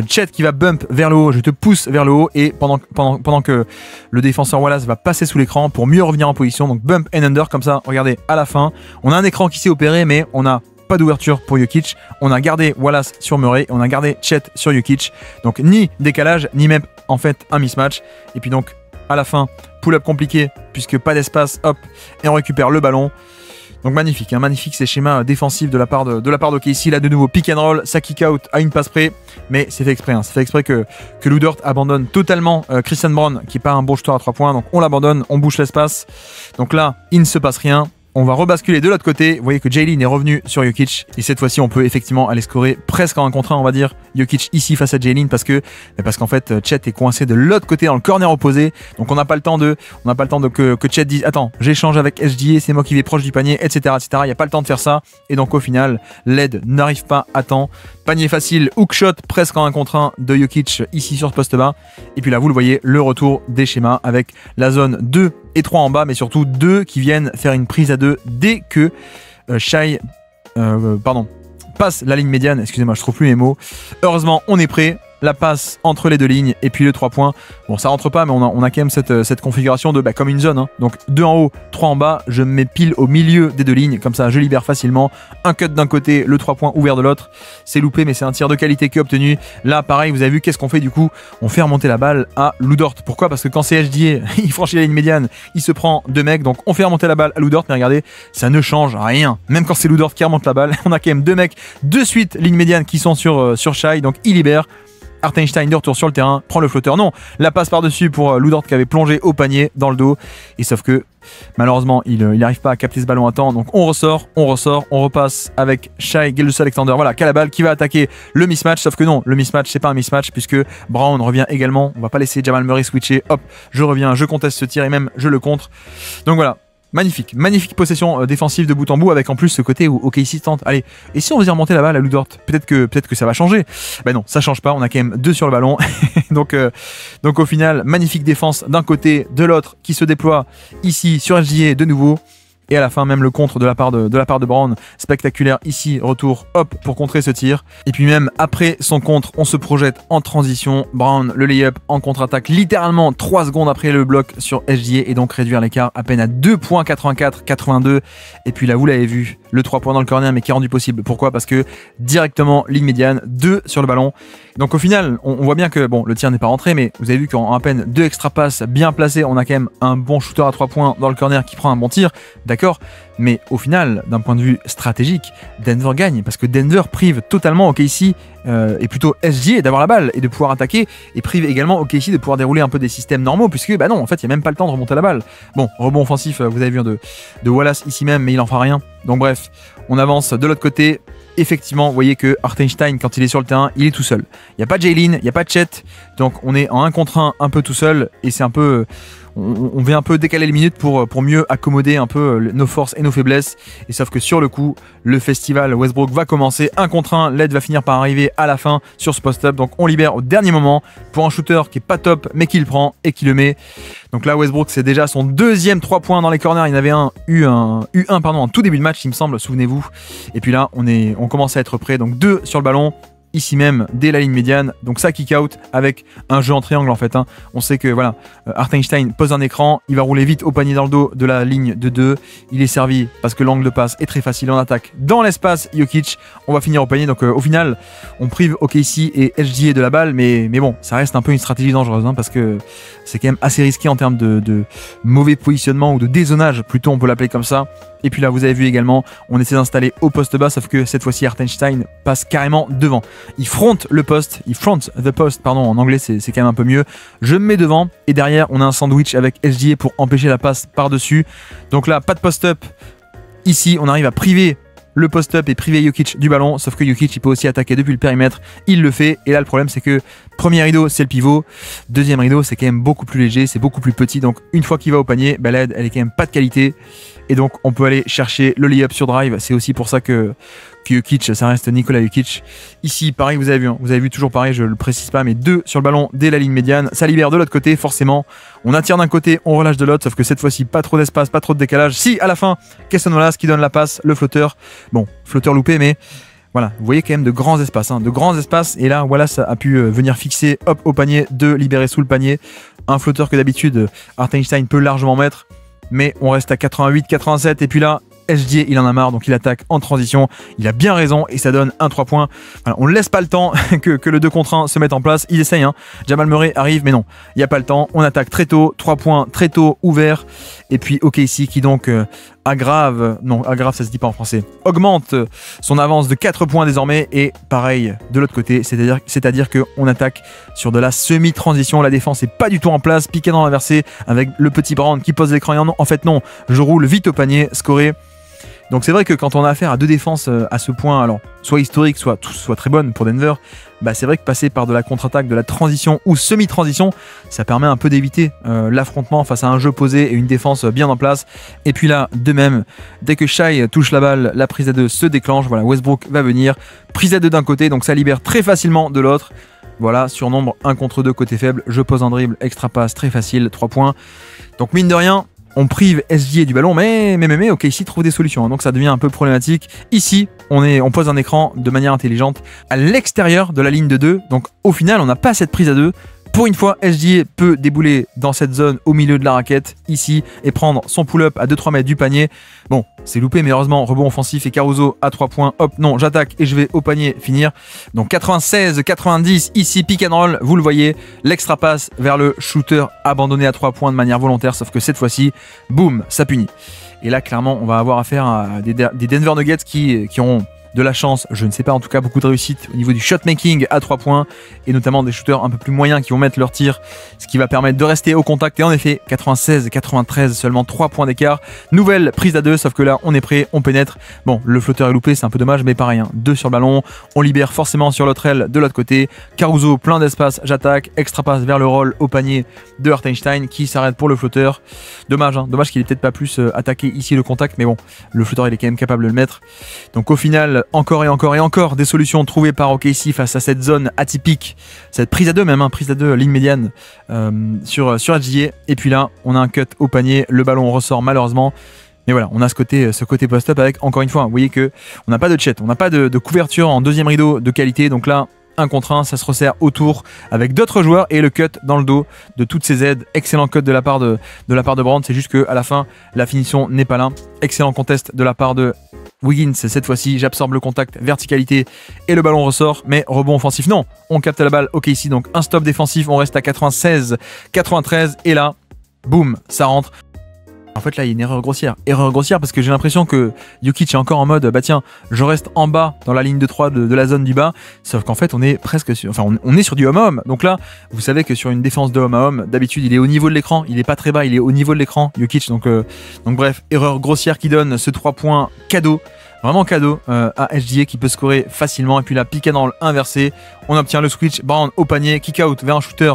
Chet qui va bump vers le haut, je te pousse vers le haut. Et pendant que le défenseur Wallace va passer sous l'écran pour mieux revenir en position. Donc, bump and under, comme ça, regardez, à la fin, on a un écran qui s'est opéré, mais on a pas d'ouverture pour Jokic. On a gardé Wallace sur Murray, on a gardé Chet sur Jokic. Donc ni décalage, ni même en fait un mismatch. Et puis donc à la fin, pull-up compliqué puisque pas d'espace, hop, et on récupère le ballon. Donc magnifique, hein, magnifique ces schémas défensifs de la part d'OKC. Là de nouveau pick and roll, ça kick out à une passe près, mais c'est fait exprès. C'est fait exprès que Lu Dort abandonne totalement Christian Braun, qui est pas un bon shooter à 3 points. Donc on l'abandonne, on bouche l'espace. Donc là, il ne se passe rien. On va rebasculer de l'autre côté. Vous voyez que Jalen est revenu sur Jokic. Et cette fois-ci, on peut effectivement aller scorer presque en 1 contre 1, on va dire. Jokic ici face à Jalen parce qu'en fait, Chet est coincé de l'autre côté dans le corner opposé. Donc on n'a pas le temps que Chet dise attends, j'échange avec SGA, c'est moi qui vais proche du panier, etc., etc. Il n'y a pas le temps de faire ça. Et donc au final, l'aide n'arrive pas à temps. Panier facile, hook shot presque en 1 contre 1 de Jokic ici sur ce poste bas. Et puis là, vous le voyez, le retour des schémas avec la zone 2 et 3 en bas, mais surtout 2 qui viennent faire une prise à 2 dès que Shai passe la ligne médiane. Excusez-moi, je trouve plus mes mots. Heureusement, on est prêt. La passe entre les deux lignes et puis le 3 points. Bon, ça rentre pas, mais on a quand même cette configuration de comme une zone. Hein. Donc 2 en haut, 3 en bas. Je me mets pile au milieu des deux lignes. Comme ça, je libère facilement. Un cut d'un côté, le 3 points ouvert de l'autre. C'est loupé, mais c'est un tir de qualité qui est obtenu. Là, pareil, vous avez vu, qu'est-ce qu'on fait du coup? On fait remonter la balle à Lu Dort. Pourquoi? Parce que quand c'est SGA, il franchit la ligne médiane, il se prend 2 mecs. Donc on fait remonter la balle à Lu Dort. Mais regardez, ça ne change rien. Même quand c'est Lu Dort qui remonte la balle, on a quand même 2 mecs de suite ligne médiane qui sont sur Shai. Donc il libère. Hartenstein de retour sur le terrain, prend le flotteur. Non, la passe par-dessus pour Lu Dort qui avait plongé au panier dans le dos. Et sauf que malheureusement, il n'arrive pas à capter ce ballon à temps. Donc on ressort, on repasse avec Shai Gilgeous-Alexander. Voilà, qui a la balle, qui va attaquer le mismatch. Sauf que non, le mismatch, c'est pas un mismatch puisque Brown revient également. On va pas laisser Jamal Murray switcher. Hop, je reviens, je conteste ce tir et même je le contre. Donc voilà. Magnifique possession défensive de bout en bout avec en plus ce côté où OKC tente. Allez, et si on faisait remonter la balle à Lu Dort, peut-être que ça va changer. Ben non, ça change pas, on a quand même 2 sur le ballon. donc au final, magnifique défense d'un côté, de l'autre qui se déploie ici sur SGA de nouveau. Et à la fin, même le contre de la part de Brown, spectaculaire ici, retour, hop, pour contrer ce tir. Et puis même après son contre, on se projette en transition. Brown, le layup en contre-attaque, littéralement 3 secondes après le bloc sur SGA et donc réduire l'écart à peine à 2 points, 84-82. Et puis là, vous l'avez vu, le 3 points dans le corner, mais qui est rendu possible. Pourquoi? Parce que directement, ligne médiane, 2 sur le ballon. Donc au final, on voit bien que bon, le tir n'est pas rentré, mais vous avez vu qu'en à peine 2 extra passes bien placées, on a quand même un bon shooter à 3 points dans le corner qui prend un bon tir. D'accord, mais au final, d'un point de vue stratégique, Denver gagne parce que Denver prive totalement OKC et plutôt SGA d'avoir la balle et de pouvoir attaquer et prive également OKC de pouvoir dérouler un peu des systèmes normaux puisque bah non, en fait, il n'y a même pas le temps de remonter la balle. Bon, rebond offensif, vous avez vu de Wallace ici même, mais il en fera rien. Donc bref, on avance de l'autre côté. Effectivement, vous voyez que Hartenstein, quand il est sur le terrain, il est tout seul. Il n'y a pas Jalen, il n'y a pas Chet, donc on est en 1 contre 1 un peu tout seul et c'est un peu... On vient un peu décaler les minutes pour mieux accommoder un peu nos forces et nos faiblesses. Et sauf que sur le coup, le festival Westbrook va commencer 1 contre 1. L'aide va finir par arriver à la fin sur ce post-up. Donc on libère au dernier moment pour un shooter qui est pas top, mais qui le prend et qui le met. Donc là, Westbrook, c'est déjà son 2e 3 points dans les corners. Il y en avait eu un en tout début de match, il me semble, souvenez-vous. Et puis là, on commence à être prêt. Donc 2 sur le ballon. Ici même, dès la ligne médiane, donc ça kick out avec un jeu en triangle en fait. On sait que voilà, Hartenstein pose un écran, il va rouler vite au panier dans le dos de la ligne de 2. Il est servi parce que l'angle de passe est très facile en attaque. Dans l'espace, Jokic, on va finir au panier. Donc au final, on prive OKC et SGA de la balle, mais bon, ça reste un peu une stratégie dangereuse parce que c'est quand même assez risqué en termes de mauvais positionnement ou de dézonage, plutôt on peut l'appeler comme ça. Et puis là, vous avez vu également, on essaie d'installer au poste bas, sauf que cette fois-ci, Hartenstein passe carrément devant. il fronte le poste, il front the post, pardon, en anglais c'est quand même un peu mieux. Je me mets devant et derrière on a un sandwich avec SGA pour empêcher la passe par-dessus. Donc là, pas de post-up. Ici, on arrive à priver le post-up et priver Jokic du ballon, sauf que Jokic il peut aussi attaquer depuis le périmètre, il le fait, et là le problème c'est que premier rideau c'est le pivot, deuxième rideau c'est quand même beaucoup plus léger, c'est beaucoup plus petit, donc une fois qu'il va au panier, bah, l'aide elle est quand même pas de qualité, et donc on peut aller chercher le lay-up sur drive, c'est aussi pour ça que Jokic, ça reste Nikola Jokic. Ici, pareil, vous avez vu toujours pareil, je le précise pas, mais 2 sur le ballon dès la ligne médiane. Ça libère de l'autre côté, forcément. On attire d'un côté, on relâche de l'autre, sauf que cette fois-ci, pas trop d'espace, pas trop de décalage. Si, à la fin, Cason Wallace qui donne la passe, le flotteur. Bon, flotteur loupé, mais voilà, vous voyez quand même de grands espaces, hein, de grands espaces. Et là, Wallace a pu venir fixer, hop, au panier, de libérer sous le panier. Un flotteur que d'habitude, Hartenstein peut largement mettre. Mais on reste à 88, 87, et puis là, SGA, il en a marre, donc il attaque en transition. Il a bien raison et ça donne un 3 points. Voilà, on ne laisse pas le temps que le 2 contre 1 se mette en place. Il essaye, hein. Jamal Murray arrive, mais non, il n'y a pas le temps. On attaque très tôt, 3 points très tôt, ouvert. Et puis OKC qui donc aggrave ça se dit pas en français, augmente son avance de 4 points désormais. Et pareil de l'autre côté, c'est-à-dire qu'on attaque sur de la semi-transition. La défense est pas du tout en place, piqué dans l'inversé avec le petit Brown qui pose l'écran. Et en fait non, je roule vite au panier, scoré. Donc c'est vrai que quand on a affaire à deux défenses à ce point, alors soit historique, soit très bonne pour Denver, bah c'est vrai que passer par de la contre-attaque, de la transition ou semi-transition, ça permet un peu d'éviter l'affrontement face à un jeu posé et une défense bien en place. Et puis là, de même, dès que Shai touche la balle, la prise à deux se déclenche. Voilà, Westbrook va venir, prise à deux d'un côté, donc ça libère très facilement de l'autre. Voilà, surnombre 1 contre 2 côté faible, je pose un dribble, extra passe, très facile, 3 points. Donc mine de rien, on prive SGA du ballon, mais OKC trouve des solutions, hein, donc ça devient un peu problématique. Ici, on pose un écran de manière intelligente à l'extérieur de la ligne de 2, donc au final, on n'a pas cette prise à 2. Pour une fois, SGA peut débouler dans cette zone au milieu de la raquette, ici, et prendre son pull-up à 2-3 mètres du panier. Bon, c'est loupé, mais heureusement, rebond offensif et Caruso à 3 points. Hop, non, j'attaque et je vais au panier finir. Donc 96-90, ici, pick and roll, vous le voyez, l'extra passe vers le shooter abandonné à 3 points de manière volontaire, sauf que cette fois-ci, boum, ça punit. Et là, clairement, on va avoir affaire à des Denver Nuggets qui auront de la chance, je ne sais pas, en tout cas beaucoup de réussite au niveau du shot making à 3 points et notamment des shooters un peu plus moyens qui vont mettre leur tir, ce qui va permettre de rester au contact. Et en effet, 96-93, seulement 3 points d'écart. Nouvelle prise à 2, sauf que là on est prêt, on pénètre. Bon, le flotteur est loupé, c'est un peu dommage, mais pareil, hein, 2 sur le ballon, on libère forcément sur l'autre aile de l'autre côté. Caruso, plein d'espace, j'attaque, extra passe vers le roll au panier de Hartenstein qui s'arrête pour le flotteur. Dommage, hein, dommage qu'il ait peut-être pas plus attaqué ici le contact, mais bon, le flotteur il est quand même capable de le mettre. Donc au final, encore et encore des solutions trouvées par OKC face à cette zone atypique, cette prise à deux même, hein, prise à deux ligne médiane sur SGA. Et puis là, on a un cut au panier, le ballon ressort malheureusement. Mais voilà, on a ce côté post-up avec, encore une fois, vous voyez que on n'a pas de chat, on n'a pas de couverture en deuxième rideau de qualité. Donc là, 1 contre 1, ça se resserre autour avec d'autres joueurs et le cut dans le dos de toutes ces aides. Excellent cut de la part de Brown, c'est juste qu'à la fin, la finition n'est pas là. Excellent contest de la part de Wiggins, cette fois-ci, j'absorbe le contact, verticalité et le ballon ressort, mais rebond offensif, non, on capte la balle, ok ici, donc un stop défensif, on reste à 96-93 et là, boum, ça rentre. En fait là il y a une erreur grossière parce que j'ai l'impression que Jokic est encore en mode bah tiens je reste en bas dans la ligne de 3 de la zone du bas, sauf qu'en fait on est presque sur, enfin on est sur du homme à homme. Donc là vous savez que sur une défense de homme à homme d'habitude il est au niveau de l'écran, il est pas très bas, il est au niveau de l'écran Jokic, donc bref, erreur grossière qui donne ce 3 points cadeau. Vraiment cadeau à SGA qui peut scorer facilement. Et puis là, pick and roll inversé, on obtient le switch, Brown au panier, kick out vers un shooter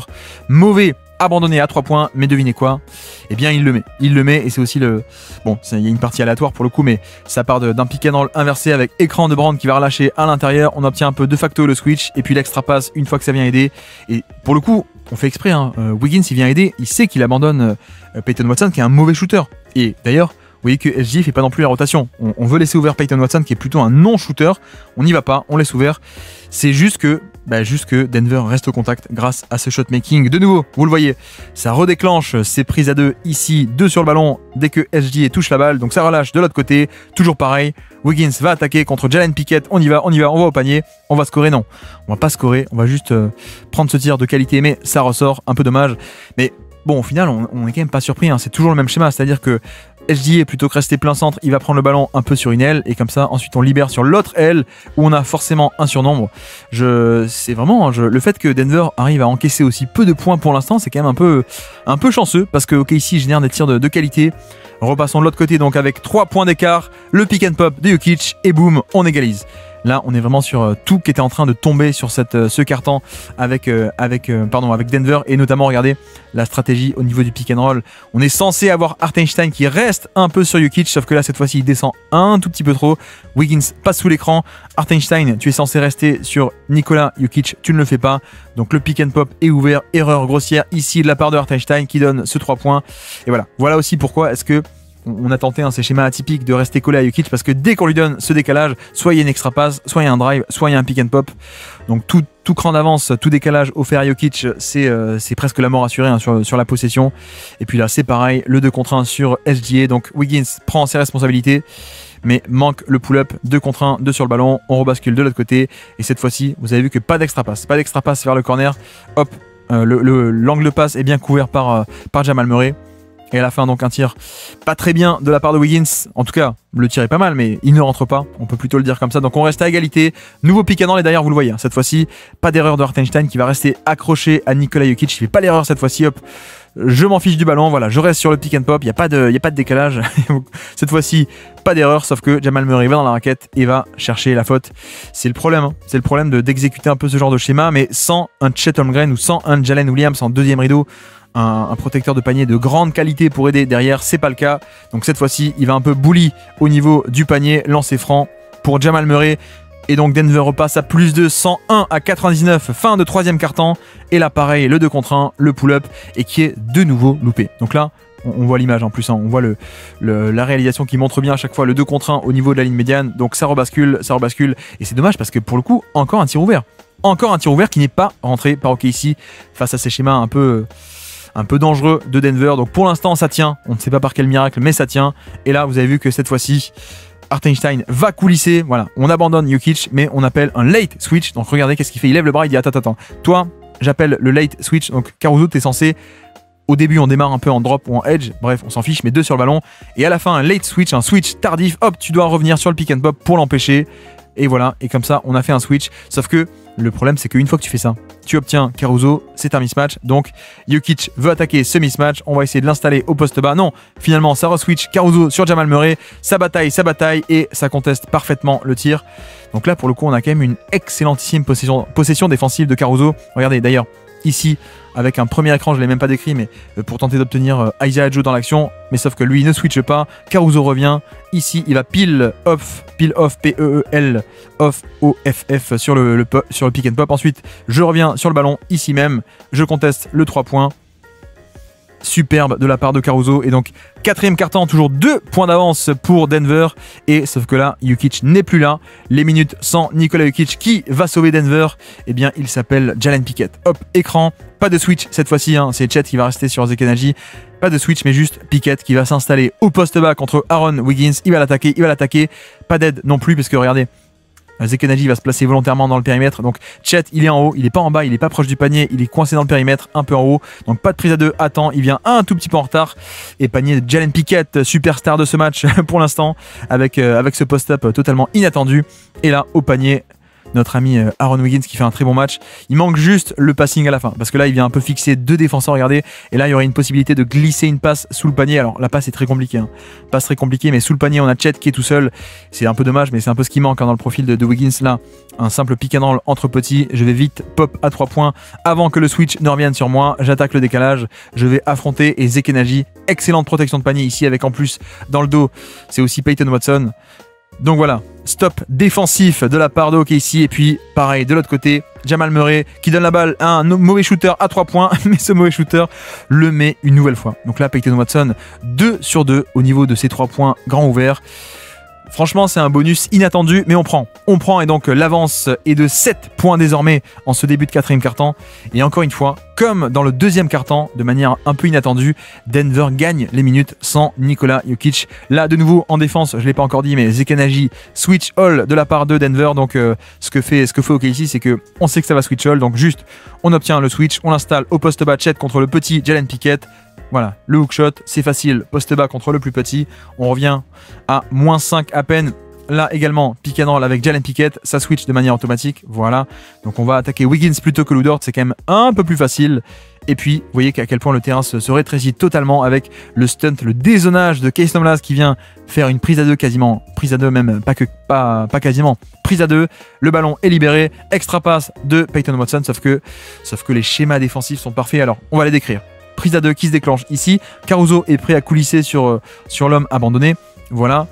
mauvais, abandonné à 3 points, mais devinez quoi? Eh bien il le met et c'est aussi le... Bon, il y a une partie aléatoire pour le coup, mais ça part d'un pick and roll inversé avec écran de Brown qui va relâcher à l'intérieur, on obtient un peu de facto le switch, et puis l'extra passe une fois que ça vient aider. Et pour le coup, on fait exprès, hein, Wiggins il vient aider, il sait qu'il abandonne Peyton Watson qui est un mauvais shooter. Et d'ailleurs, vous voyez que SGA fait pas non plus la rotation. On veut laisser ouvert Peyton Watson qui est plutôt un non-shooter. On n'y va pas, on laisse ouvert. C'est juste que Denver reste au contact grâce à ce shot making. De nouveau, vous le voyez, ça redéclenche ces prises à 2 ici, 2 sur le ballon dès que SGA touche la balle. Donc ça relâche de l'autre côté, toujours pareil. Wiggins va attaquer contre Jalen Pickett. On y va, on va au panier. On va scorer, non. On va pas scorer, on va juste prendre ce tir de qualité, mais ça ressort, un peu dommage. Mais bon, au final, on est quand même pas surpris, hein. C'est toujours le même schéma, c'est-à-dire que SGA plutôt que rester plein centre, il va prendre le ballon un peu sur une aile et comme ça ensuite on libère sur l'autre aile où on a forcément un surnombre. C'est vraiment le fait que Denver arrive à encaisser aussi peu de points pour l'instant, c'est quand même un peu chanceux parce que OKC génère des tirs de qualité. Repassons de l'autre côté donc avec 3 points d'écart, le pick and pop de Jokic et boum, on égalise. Là, on est vraiment sur tout qui était en train de tomber sur ce carton avec Denver et notamment, regardez, la stratégie au niveau du pick and roll. On est censé avoir Hartenstein qui reste un peu sur Jokic, sauf que là, cette fois-ci, il descend un tout petit peu trop. Wiggins passe sous l'écran. Hartenstein, tu es censé rester sur Nikola Jokic, tu ne le fais pas. Donc le pick and pop est ouvert. Erreur grossière ici de la part de Hartenstein qui donne ce 3 points. Et voilà. Voilà aussi pourquoi est-ce que on a tenté ces schémas atypiques de rester collé à Jokic parce que dès qu'on lui donne ce décalage, soit il y a une extra passe, soit il y a un drive, soit il y a un pick and pop. Donc tout cran d'avance, tout décalage offert à Jokic, c'est presque la mort assurée hein, sur la possession. Et puis là c'est pareil, le 2 contre 1 sur SGA. Donc Wiggins prend ses responsabilités mais manque le pull-up, 2 contre 1, 2 sur le ballon. On rebascule de l'autre côté et cette fois-ci vous avez vu que pas d'extra passe vers le corner. Hop, l'angle de passe est bien couvert par Jamal Murray. Et à la fin, donc un tir pas très bien de la part de Wiggins. En tout cas, le tir est pas mal, mais il ne rentre pas. On peut plutôt le dire comme ça. Donc on reste à égalité. Nouveau pick and roll et d'ailleurs, vous le voyez. Cette fois-ci, pas d'erreur de Hartenstein qui va rester accroché à Nikola Jokic. Il fait pas l'erreur cette fois-ci. Hop, je m'en fiche du ballon. Voilà, je reste sur le pick and pop. Il n'y a pas de décalage. Cette fois-ci, pas d'erreur. Sauf que Jamal Murray va dans la raquette et va chercher la faute. C'est le problème. Hein. C'est le problème d'exécuter un peu ce genre de schéma, mais sans un Chet Holmgren ou sans un Jalen Williams en deuxième rideau. Un protecteur de panier de grande qualité pour aider derrière, c'est pas le cas. Donc cette fois-ci, il va un peu bully au niveau du panier, lancer franc pour Jamal Murray. Et donc Denver repasse à plus de 101 à 99, fin de 3e quart-temps. Et là pareil, le 2 contre 1, le pull-up, et qui est de nouveau loupé. Donc là, on voit l'image en plus, hein. On voit la réalisation qui montre bien à chaque fois le 2 contre 1 au niveau de la ligne médiane. Donc ça rebascule. Et c'est dommage parce que pour le coup, encore un tir ouvert. Encore un tir ouvert qui n'est pas rentré par OKC face à ces schémas un peu dangereux de Denver. Donc pour l'instant ça tient, on ne sait pas par quel miracle mais ça tient. Et là vous avez vu que cette fois-ci Hartenstein va coulisser. Voilà, on abandonne Jokic mais on appelle un late switch. Donc regardez qu'est-ce qu'il fait, il lève le bras, il dit attends, toi j'appelle le late switch. Donc Caruso t'es censé, au début on démarre un peu en drop ou en edge, bref on s'en fiche, mais 2 sur le ballon. Et à la fin un late switch, un switch tardif, hop tu dois revenir sur le pick and pop pour l'empêcher. Et voilà, et comme ça on a fait un switch. Sauf que le problème c'est qu'une fois que tu fais ça, tu obtiens Caruso, c'est un mismatch. Donc Jokic veut attaquer ce mismatch, on va essayer de l'installer au poste bas. Non, finalement ça re-switch Caruso sur Jamal Murray, ça bataille et ça conteste parfaitement le tir. Donc là pour le coup on a quand même une excellentissime possession défensive de Caruso. Regardez d'ailleurs ici avec un premier écran, je ne l'ai même pas décrit, mais pour tenter d'obtenir Isaiah Joe dans l'action, mais sauf que lui ne switche pas, Caruso revient, ici il va peel off, P-E-E-L, off, O-F-F sur le pick and pop, ensuite je reviens sur le ballon, ici même, je conteste le 3 points, superbe de la part de Caruso. Et donc 4e quart-temps, toujours 2 points d'avance pour Denver. Et sauf que là, Jokic n'est plus là. Les minutes sans Nikola Jokic qui va sauver Denver, eh bien il s'appelle Jalen Pickett. Hop, écran, pas de switch cette fois-ci, hein. C'est Chet qui va rester sur Zekenaji. Pas de switch mais juste Pickett qui va s'installer au poste bas contre Aaron Wiggins. Il va l'attaquer, pas d'aide non plus parce que regardez, Zekenaji va se placer volontairement dans le périmètre. Donc Chet il est en haut, il est pas en bas, il est pas proche du panier, il est coincé dans le périmètre, un peu en haut. Donc pas de prise à 2, attends, il vient un tout petit peu en retard. Et panier de Jalen Pickett, superstar de ce match pour l'instant, avec ce post-up totalement inattendu. Et là au panier, notre ami Aaron Wiggins qui fait un très bon match. Il manque juste le passing à la fin parce que là il vient un peu fixer 2 défenseurs, regardez, et là il y aurait une possibilité de glisser une passe sous le panier. Alors la passe est très compliquée, hein. Passe très compliquée, mais sous le panier on a Chet qui est tout seul. C'est un peu dommage, mais c'est un peu ce qui manque, hein, dans le profil de Wiggins. Là un simple pick and roll entre petits, je vais vite pop à 3 points avant que le switch ne revienne sur moi. J'attaque le décalage, je vais affronter et Zekenaji, excellente protection de panier ici avec en plus dans le dos c'est aussi Peyton Watson. Donc voilà, stop défensif de la part de OKC. Et puis pareil de l'autre côté, Jamal Murray qui donne la balle à un mauvais shooter à 3 points, mais ce mauvais shooter le met une nouvelle fois. Donc là Peyton Watson 2 sur 2 au niveau de ces 3 points grand ouverts. Franchement c'est un bonus inattendu, mais on prend et donc l'avance est de 7 points désormais en ce début de 4e quart-temps. Et encore une fois, comme dans le 2e quart-temps, de manière un peu inattendue, Denver gagne les minutes sans Nikola Jokic. Là de nouveau en défense, je ne l'ai pas encore dit, mais Zekenaji switch all de la part de Denver. Donc ce que fait OKC, c'est que on sait que ça va switch all, donc juste on obtient le switch, on l'installe au poste bas, Chet contre le petit Jalen Pickett. Voilà, le hookshot, c'est facile, poste bas contre le plus petit. On revient à -5 à peine. Là également, pick and roll avec Jalen Pickett, ça switch de manière automatique. Voilà, donc on va attaquer Wiggins plutôt que Lu Dort, c'est quand même un peu plus facile. Et puis, vous voyez qu'à quel point le terrain se rétrécit totalement avec le stunt, le dézonage de Case Nomas qui vient faire une prise à deux quasiment. Prise à deux même, pas quasiment. Prise à deux, le ballon est libéré. Extra passe de Peyton Watson, sauf que les schémas défensifs sont parfaits. Alors, on va les décrire. Prise à deux qui se déclenche ici. Caruso est prêt à coulisser sur l'homme abandonné. Voilà.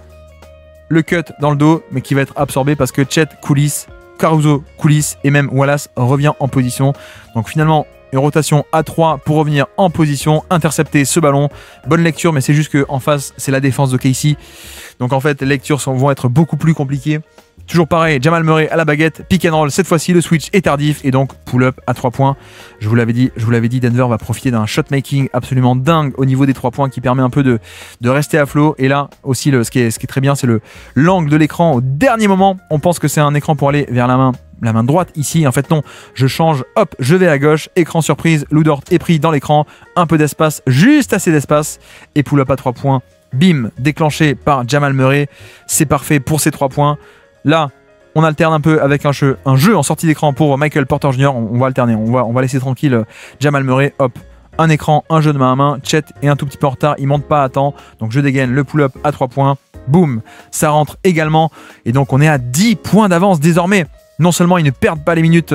Le cut dans le dos, mais qui va être absorbé parce que Chet coulisse, Caruso coulisse et même Wallace revient en position. Donc finalement, une rotation à 3 pour revenir en position, intercepter ce ballon. Bonne lecture, mais c'est juste qu'en face, c'est la défense de KC. Donc en fait, les lectures vont être beaucoup plus compliquées. Toujours pareil, Jamal Murray à la baguette, pick and roll. Cette fois-ci, le switch est tardif et donc pull-up à 3 points. Je vous l'avais dit, Denver va profiter d'un shot-making absolument dingue au niveau des 3 points qui permet un peu de rester à flot. Et là aussi, ce qui est très bien, c'est l'angle de l'écran au dernier moment. On pense que c'est un écran pour aller vers la main droite ici. En fait, non, je change, hop, je vais à gauche. Écran surprise, Lu Dort est pris dans l'écran. Un peu d'espace, juste assez d'espace. Et pull-up à 3 points. Bim, déclenché par Jamal Murray. C'est parfait pour ces 3 points. Là, on alterne un peu avec un jeu en sortie d'écran pour Michael Porter Jr. On va alterner, on va laisser tranquille Jamal Murray. Hop, un écran, un jeu de main à main. Chet est un tout petit peu en retard, il monte pas à temps. Donc je dégaine le pull-up à 3 points. Boum, ça rentre également. Et donc on est à 10 points d'avance désormais. Non seulement ils ne perdent pas les minutes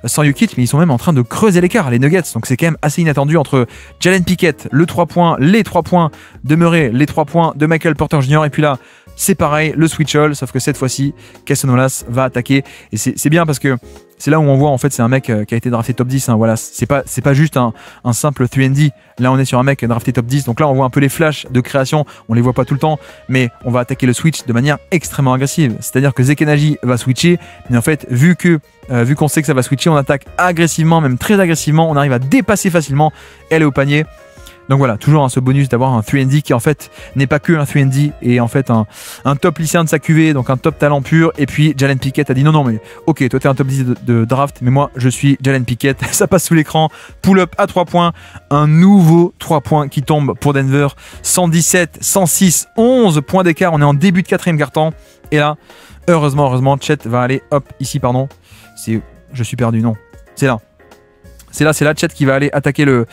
sans Jokic, mais ils sont même en train de creuser l'écart, les Nuggets. Donc c'est quand même assez inattendu entre Jalen Pickett, les 3 points de Murray, les 3 points de Michael Porter Jr. Et puis là, c'est pareil, le switch all, sauf que cette fois-ci, Cason Wallace va attaquer. Et c'est bien parce que c'est là où on voit, en fait, c'est un mec qui a été drafté top 10. Hein, voilà, c'est pas juste un simple 3&D. Là, on est sur un mec drafté top 10. Donc là, on voit un peu les flashs de création. On les voit pas tout le temps, mais on va attaquer le switch de manière extrêmement agressive. C'est-à-dire que Zekenaji va switcher, mais en fait, vu qu'on sait que ça va switcher, on attaque agressivement, même très agressivement. On arrive à dépasser facilement. Elle est au panier. Donc voilà, toujours ce bonus d'avoir un 3&D qui en fait n'est pas que un 3&D et en fait un top lycéen de sa QV, donc un top talent pur. Et puis Jalen Pickett a dit non mais ok, toi t'es un top 10 de draft, mais moi je suis Jalen Pickett. Ça passe sous l'écran, pull-up à 3 points, un nouveau 3 points qui tombe pour Denver. 117, 106, 11 points d'écart, on est en début de 4e quart-temps. Et là, heureusement, Chet va aller, hop, ici pardon, je suis perdu, non, c'est là. C'est là Chet qui va aller attaquer le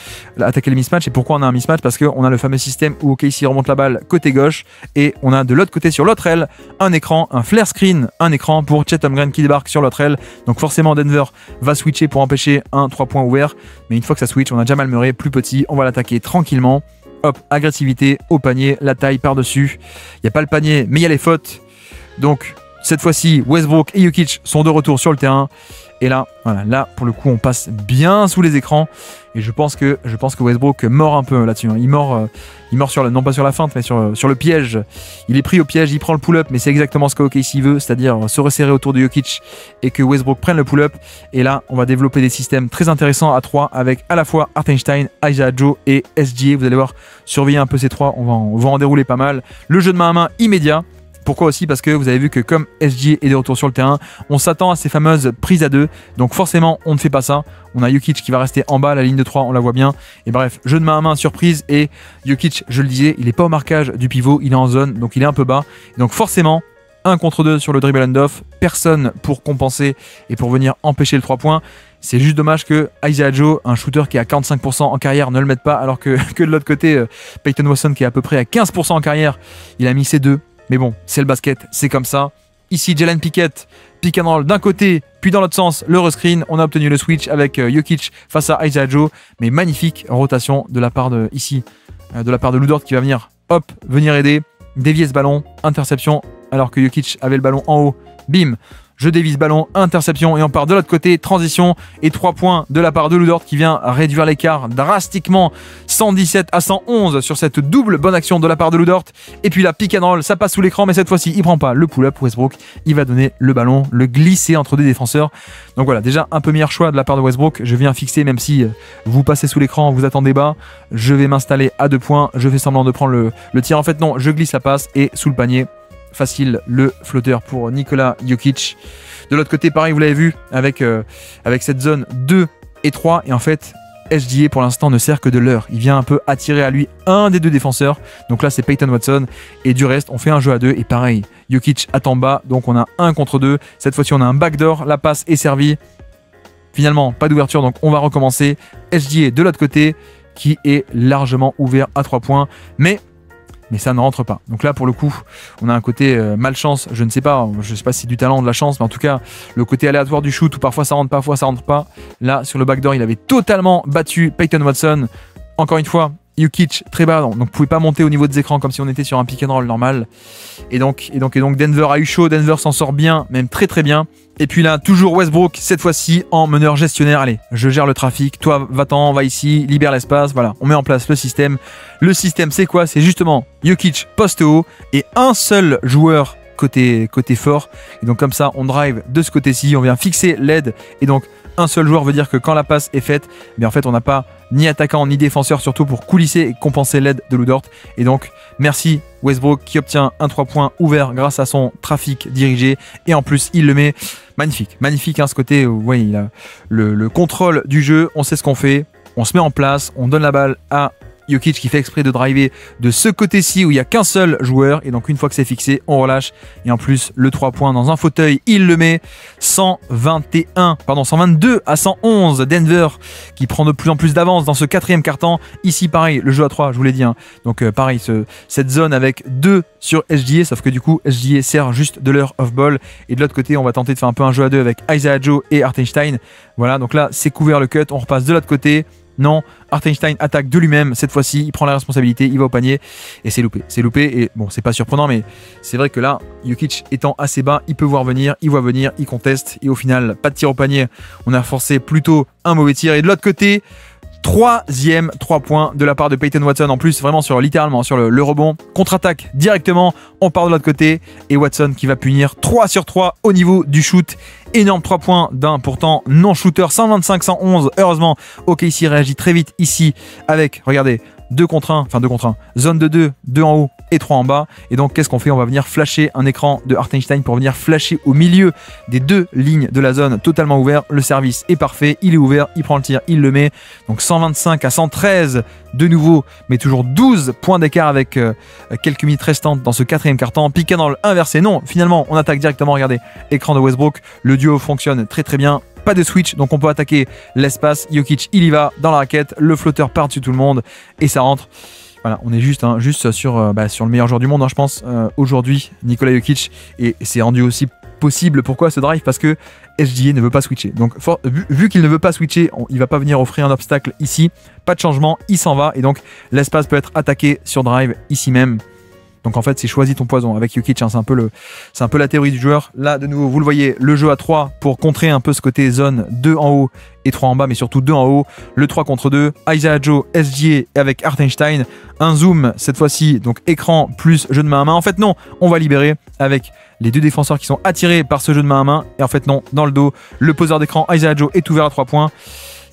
mismatch. Et pourquoi on a un mismatch? Parce qu'on a le fameux système où KC remonte la balle côté gauche et on a de l'autre côté sur l'autre aile un écran, un flare screen, un écran pour Chet Holmgren qui débarque sur l'autre aile. Donc forcément Denver va switcher pour empêcher un 3 points ouvert. Mais une fois que ça switch, on a Jamal Murray plus petit, on va l'attaquer tranquillement. Hop, agressivité au panier, la taille par-dessus. Il n'y a pas le panier, mais il y a les fautes. Donc cette fois-ci, Westbrook et Jokic sont de retour sur le terrain. Et là, voilà, là pour le coup, on passe bien sous les écrans. Et je pense que Westbrook mord un peu là-dessus. Hein. Il mord sur non pas sur la feinte, mais sur le piège. Il est pris au piège, il prend le pull-up, mais c'est exactement ce qu'OKC veut, c'est-à-dire se resserrer autour de Jokic et que Westbrook prenne le pull-up. Et là, on va développer des systèmes très intéressants à 3 avec à la fois Hartenstein, Isaiah Joe et SGA. Vous allez voir, surveiller un peu ces 3, on va en dérouler pas mal. Le jeu de main à main immédiat. Pourquoi aussi? Parce que vous avez vu que comme SGA est de retour sur le terrain, on s'attend à ces fameuses prises à 2. Donc forcément, on ne fait pas ça. On a Jokic qui va rester en bas à la ligne de 3, on la voit bien. Et bref, jeu de main à main, surprise. Et Jokic, je le disais, il n'est pas au marquage du pivot, il est en zone, donc il est un peu bas. Et donc forcément, 1 contre 2 sur le dribble hand-off, personne pour compenser et pour venir empêcher le 3 points. C'est juste dommage que Isaiah Joe, un shooter qui est à 45% en carrière, ne le mette pas, alors que de l'autre côté, Peyton Watson qui est à peu près à 15% en carrière, il a mis ses 2. Mais bon, c'est le basket, c'est comme ça. Ici, Jalen Pickett, pick and roll d'un côté, puis dans l'autre sens, le rescreen. On a obtenu le switch avec Jokic face à Isaiah Joe. Mais magnifique rotation de la part de Lu Dort qui va venir aider, dévier ce ballon, interception, alors que Jokic avait le ballon en haut. Bim! Je dévisse ballon, interception et on part de l'autre côté, transition et 3 points de la part de Lu Dort qui vient réduire l'écart drastiquement, 117 à 111 sur cette double bonne action de la part de Lu Dort. Et puis là, pick and roll, ça passe sous l'écran, mais cette fois-ci, il prend pas le pull-up. Westbrook, il va donner le ballon, le glisser entre des défenseurs. Donc voilà, déjà un peu meilleur choix de la part de Westbrook. Je viens fixer, même si vous passez sous l'écran, vous attendez bas, je vais m'installer à 2 points, je fais semblant de prendre le tir. En fait non, je glisse la passe et sous le panier. Facile, le flotteur pour Nikola Jokic. De l'autre côté, pareil, vous l'avez vu, avec cette zone 2 et 3. Et en fait, SGA pour l'instant ne sert que de leurre. Il vient un peu attirer à lui un des deux défenseurs. Donc là, c'est Peyton Watson. Et du reste, on fait un jeu à deux. Et pareil, Jokic attend bas. Donc on a 1 contre 2. Cette fois-ci, on a un backdoor. La passe est servie. Finalement, pas d'ouverture. Donc on va recommencer. SGA de l'autre côté qui est largement ouvert à 3 points. Mais ça ne rentre pas. Donc là, pour le coup, on a un côté malchance. Je ne sais pas si c'est du talent ou de la chance, mais en tout cas, le côté aléatoire du shoot où parfois ça rentre, parfois ça rentre pas. Là, sur le backdoor, il avait totalement battu Peyton Watson. Encore une fois, Jokic très bas, donc vous pouvez pas monter au niveau des écrans comme si on était sur un pick and roll normal. Et donc Denver a eu chaud, Denver s'en sort bien, même très très bien. Et puis là, toujours Westbrook, cette fois-ci en meneur gestionnaire. Allez, je gère le trafic, toi va-t'en, va ici, libère l'espace, voilà, on met en place le système. Le système, c'est quoi? C'est justement Jokic poste haut et un seul joueur côté fort. Et donc comme ça, on drive de ce côté-ci, on vient fixer l'aide. Et donc un seul joueur veut dire que quand la passe est faite, mais en fait on n'a pas ni attaquant ni défenseur, surtout pour coulisser et compenser l'aide de Lou Dort. Et donc merci Westbrook qui obtient un 3 points ouvert grâce à son trafic dirigé. Et en plus il le met magnifique hein, ce côté où vous voyez, il a le contrôle du jeu, on sait ce qu'on fait, on se met en place, on donne la balle à Jokic qui fait exprès de driver de ce côté-ci où il n'y a qu'un seul joueur. Et donc une fois que c'est fixé, on relâche. Et en plus, le 3 points dans un fauteuil, il le met. 122 à 111. Denver qui prend de plus en plus d'avance dans ce 4e quart-temps. Ici, pareil, le jeu à 3, je vous l'ai dit. Hein. Donc pareil, cette zone avec 2 sur SGA. Sauf que du coup, SGA sert juste de leur off-ball. Et de l'autre côté, on va tenter de faire un peu un jeu à 2 avec Isaiah Joe et Hartenstein. Voilà, donc là, c'est couvert le cut. On repasse de l'autre côté. Non, Hartenstein attaque de lui-même cette fois-ci, il prend la responsabilité, il va au panier et c'est loupé et bon, c'est pas surprenant mais c'est vrai que là, Jokic étant assez bas, il peut voir venir, il voit venir, il conteste et au final, pas de tir au panier, on a forcé plutôt un mauvais tir et de l'autre côté, 3e 3 points de la part de Peyton Watson en plus vraiment littéralement sur le rebond, contre-attaque directement, on part de l'autre côté et Watson qui va punir 3 sur 3 au niveau du shoot. Énorme 3 points d'un pourtant non-shooter, 125-111. Heureusement, OKC réagit très vite ici avec, regardez, 2 contre 1, zone de 2 en haut et 3 en bas. Et donc, qu'est-ce qu'on fait? On va venir flasher un écran de Hartenstein pour venir flasher au milieu des 2 lignes de la zone totalement ouvert. Le service est parfait, il est ouvert, il prend le tir, il le met. Donc 125 à 113 de nouveau, mais toujours 12 points d'écart avec quelques minutes restantes dans ce 4e quart-temps. Pick and roll inversé, non, finalement, on attaque directement, regardez, écran de Westbrook. Le duo fonctionne très très bien. Pas de switch, donc on peut attaquer l'espace. Jokic, il y va dans la raquette. Le flotteur part dessus tout le monde et ça rentre. Voilà, on est juste sur le meilleur joueur du monde, hein, je pense, aujourd'hui, Nikola Jokic. Et c'est rendu aussi possible. Pourquoi ce drive? Parce que SGA ne veut pas switcher. Donc, vu qu'il ne veut pas switcher, il va pas venir offrir un obstacle ici. Pas de changement, il s'en va. Et donc, l'espace peut être attaqué sur drive ici même. Donc en fait, c'est choisis ton poison avec Jokic, hein, c'est un peu la théorie du joueur. Là, de nouveau, vous le voyez, le jeu à 3 pour contrer un peu ce côté zone 2 en haut et 3 en bas, mais surtout 2 en haut. Le 3 contre 2, Isaiah Joe, SGA avec Hartenstein. Un zoom cette fois-ci, donc écran plus jeu de main à main. En fait, non, on va libérer avec les 2 défenseurs qui sont attirés par ce jeu de main à main. Et en fait, non, dans le dos, le poseur d'écran, Isaiah Joe est ouvert à 3 points.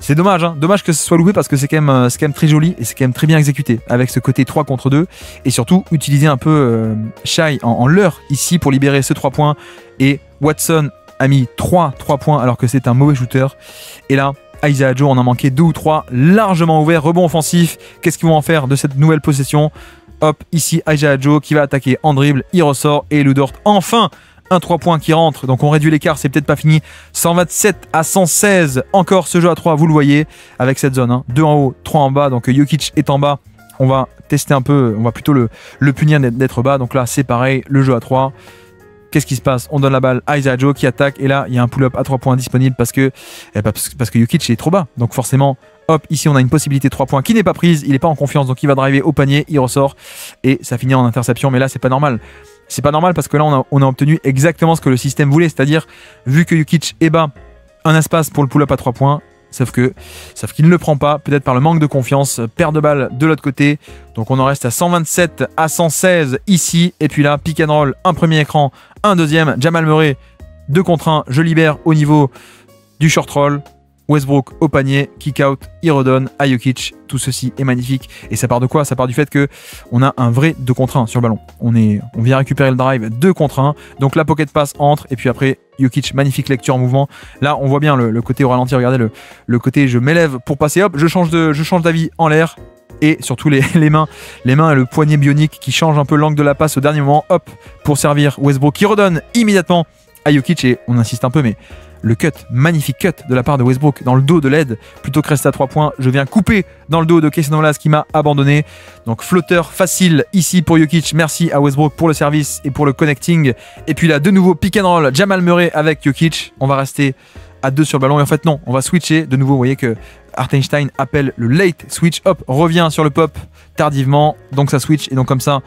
C'est dommage, hein. Dommage que ce soit loupé parce que c'est quand même très joli et c'est quand même très bien exécuté avec ce côté 3 contre 2 et surtout utiliser un peu Shai en leurre ici pour libérer ce 3 points et Watson a mis 3 points alors que c'est un mauvais shooter et là Isaiah Joe en a manqué 2 ou 3 largement ouverts, rebond offensif, qu'est-ce qu'ils vont en faire de cette nouvelle possession? Hop, ici Isaiah Joe qui va attaquer en dribble, il ressort et Lou Dort enfin un 3 points qui rentre, donc on réduit l'écart, c'est peut-être pas fini. 127 à 116, encore ce jeu à 3, vous le voyez, avec cette zone. 2 en haut, 3 en bas, donc Jokic est en bas. On va tester un peu, on va plutôt le punir d'être bas. Donc là, c'est pareil, le jeu à 3. Qu'est-ce qui se passe? On donne la balle à Isaiah Joe qui attaque, et là, il y a un pull-up à 3 points disponible parce que Jokic est trop bas. Donc forcément, hop, ici, on a une possibilité de 3 points qui n'est pas prise, il n'est pas en confiance, donc il va driver au panier, il ressort, et ça finit en interception, mais là, c'est pas normal. C'est pas normal parce que là, on a obtenu exactement ce que le système voulait, c'est-à-dire, vu que Jokic est bas, un espace pour le pull-up à 3 points, sauf qu'il ne le prend pas, peut-être par le manque de confiance, perd de balle de l'autre côté, donc on en reste à 127 à 116 ici, et puis là, pick and roll, un premier écran, un deuxième, Jamal Murray, 2 contre 1, je libère au niveau du short roll, Westbrook au panier, kick out, il redonne à Jokic. Tout ceci est magnifique. Et ça part de quoi? Ça part du fait que on a un vrai 2 contre 1 sur le ballon. On vient récupérer le drive 2 contre 1. Donc la pocket pass entre et puis après Jokic, magnifique lecture en mouvement. Là, on voit bien le côté au ralenti. Regardez le côté je m'élève pour passer. Hop, je change d'avis en l'air. Et surtout les mains et le poignet bionique qui change un peu l'angle de la passe au dernier moment. Hop, pour servir Westbrook qui redonne immédiatement à Jokic. Et on insiste un peu, mais le cut, magnifique cut de la part de Westbrook dans le dos de l'aide, plutôt que rester à 3 points, je viens couper dans le dos de Cason Wallace qui m'a abandonné. Donc flotteur facile ici pour Jokic, merci à Westbrook pour le service et pour le connecting. Et puis là, de nouveau pick and roll, Jamal Murray avec Jokic, on va rester à 2 sur le ballon et en fait non, on va switcher, de nouveau vous voyez que Hartenstein appelle le late switch, hop, revient sur le pop tardivement, donc ça switch et donc comme ça,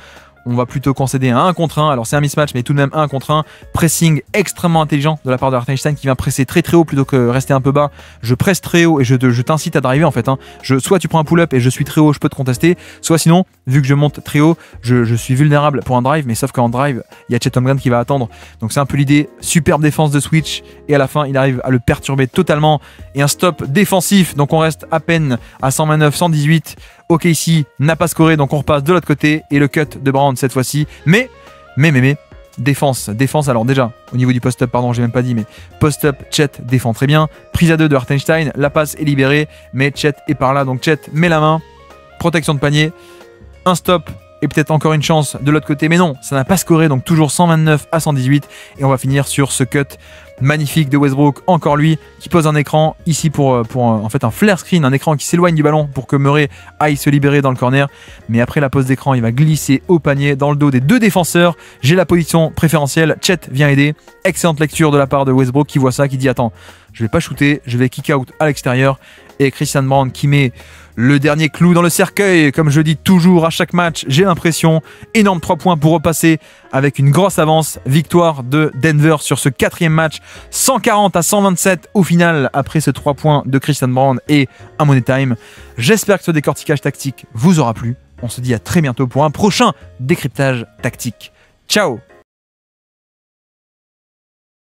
on va plutôt concéder un 1 contre 1. Alors c'est un mismatch, mais tout de même 1 contre 1. Pressing extrêmement intelligent de la part de Hartenstein qui vient presser très très haut plutôt que rester un peu bas. Je presse très haut et je t'incite à driver en fait. Soit tu prends un pull-up et je suis très haut, je peux te contester. Soit sinon, vu que je monte très haut, je suis vulnérable pour un drive. Mais sauf qu'en drive, il y a Chet Holmgren qui va attendre. Donc c'est un peu l'idée. Superbe défense de switch. Et à la fin, il arrive à le perturber totalement. Et un stop défensif. Donc on reste à peine à 129-118. OKC n'a pas scoré, donc on repasse de l'autre côté et le cut de Brown cette fois-ci. Mais, défense. Alors déjà, au niveau du post-up, pardon, j'ai même pas dit, mais post-up, Chet défend très bien. Prise à 2 de Hartenstein, la passe est libérée, mais Chet est par là, donc Chet met la main, protection de panier, un stop et peut-être encore une chance de l'autre côté, mais non, ça n'a pas scoré, donc toujours 129-118 et on va finir sur ce cut magnifique de Westbrook, encore lui, qui pose un écran ici pour en fait un flare screen, un écran qui s'éloigne du ballon pour que Murray aille se libérer dans le corner. Mais après la pose d'écran, il va glisser au panier dans le dos des 2 défenseurs. J'ai la position préférentielle, Chet vient aider. Excellente lecture de la part de Westbrook qui voit ça, qui dit attends, je vais pas shooter, je vais kick out à l'extérieur. Et Christian Brown qui met le dernier clou dans le cercueil, comme je dis toujours à chaque match, j'ai l'impression. Énorme 3 points pour repasser avec une grosse avance. Victoire de Denver sur ce 4e match, 140-127 au final après ce 3 points de Christian Brown et un money time. J'espère que ce décortiquage tactique vous aura plu. On se dit à très bientôt pour un prochain décryptage tactique. Ciao!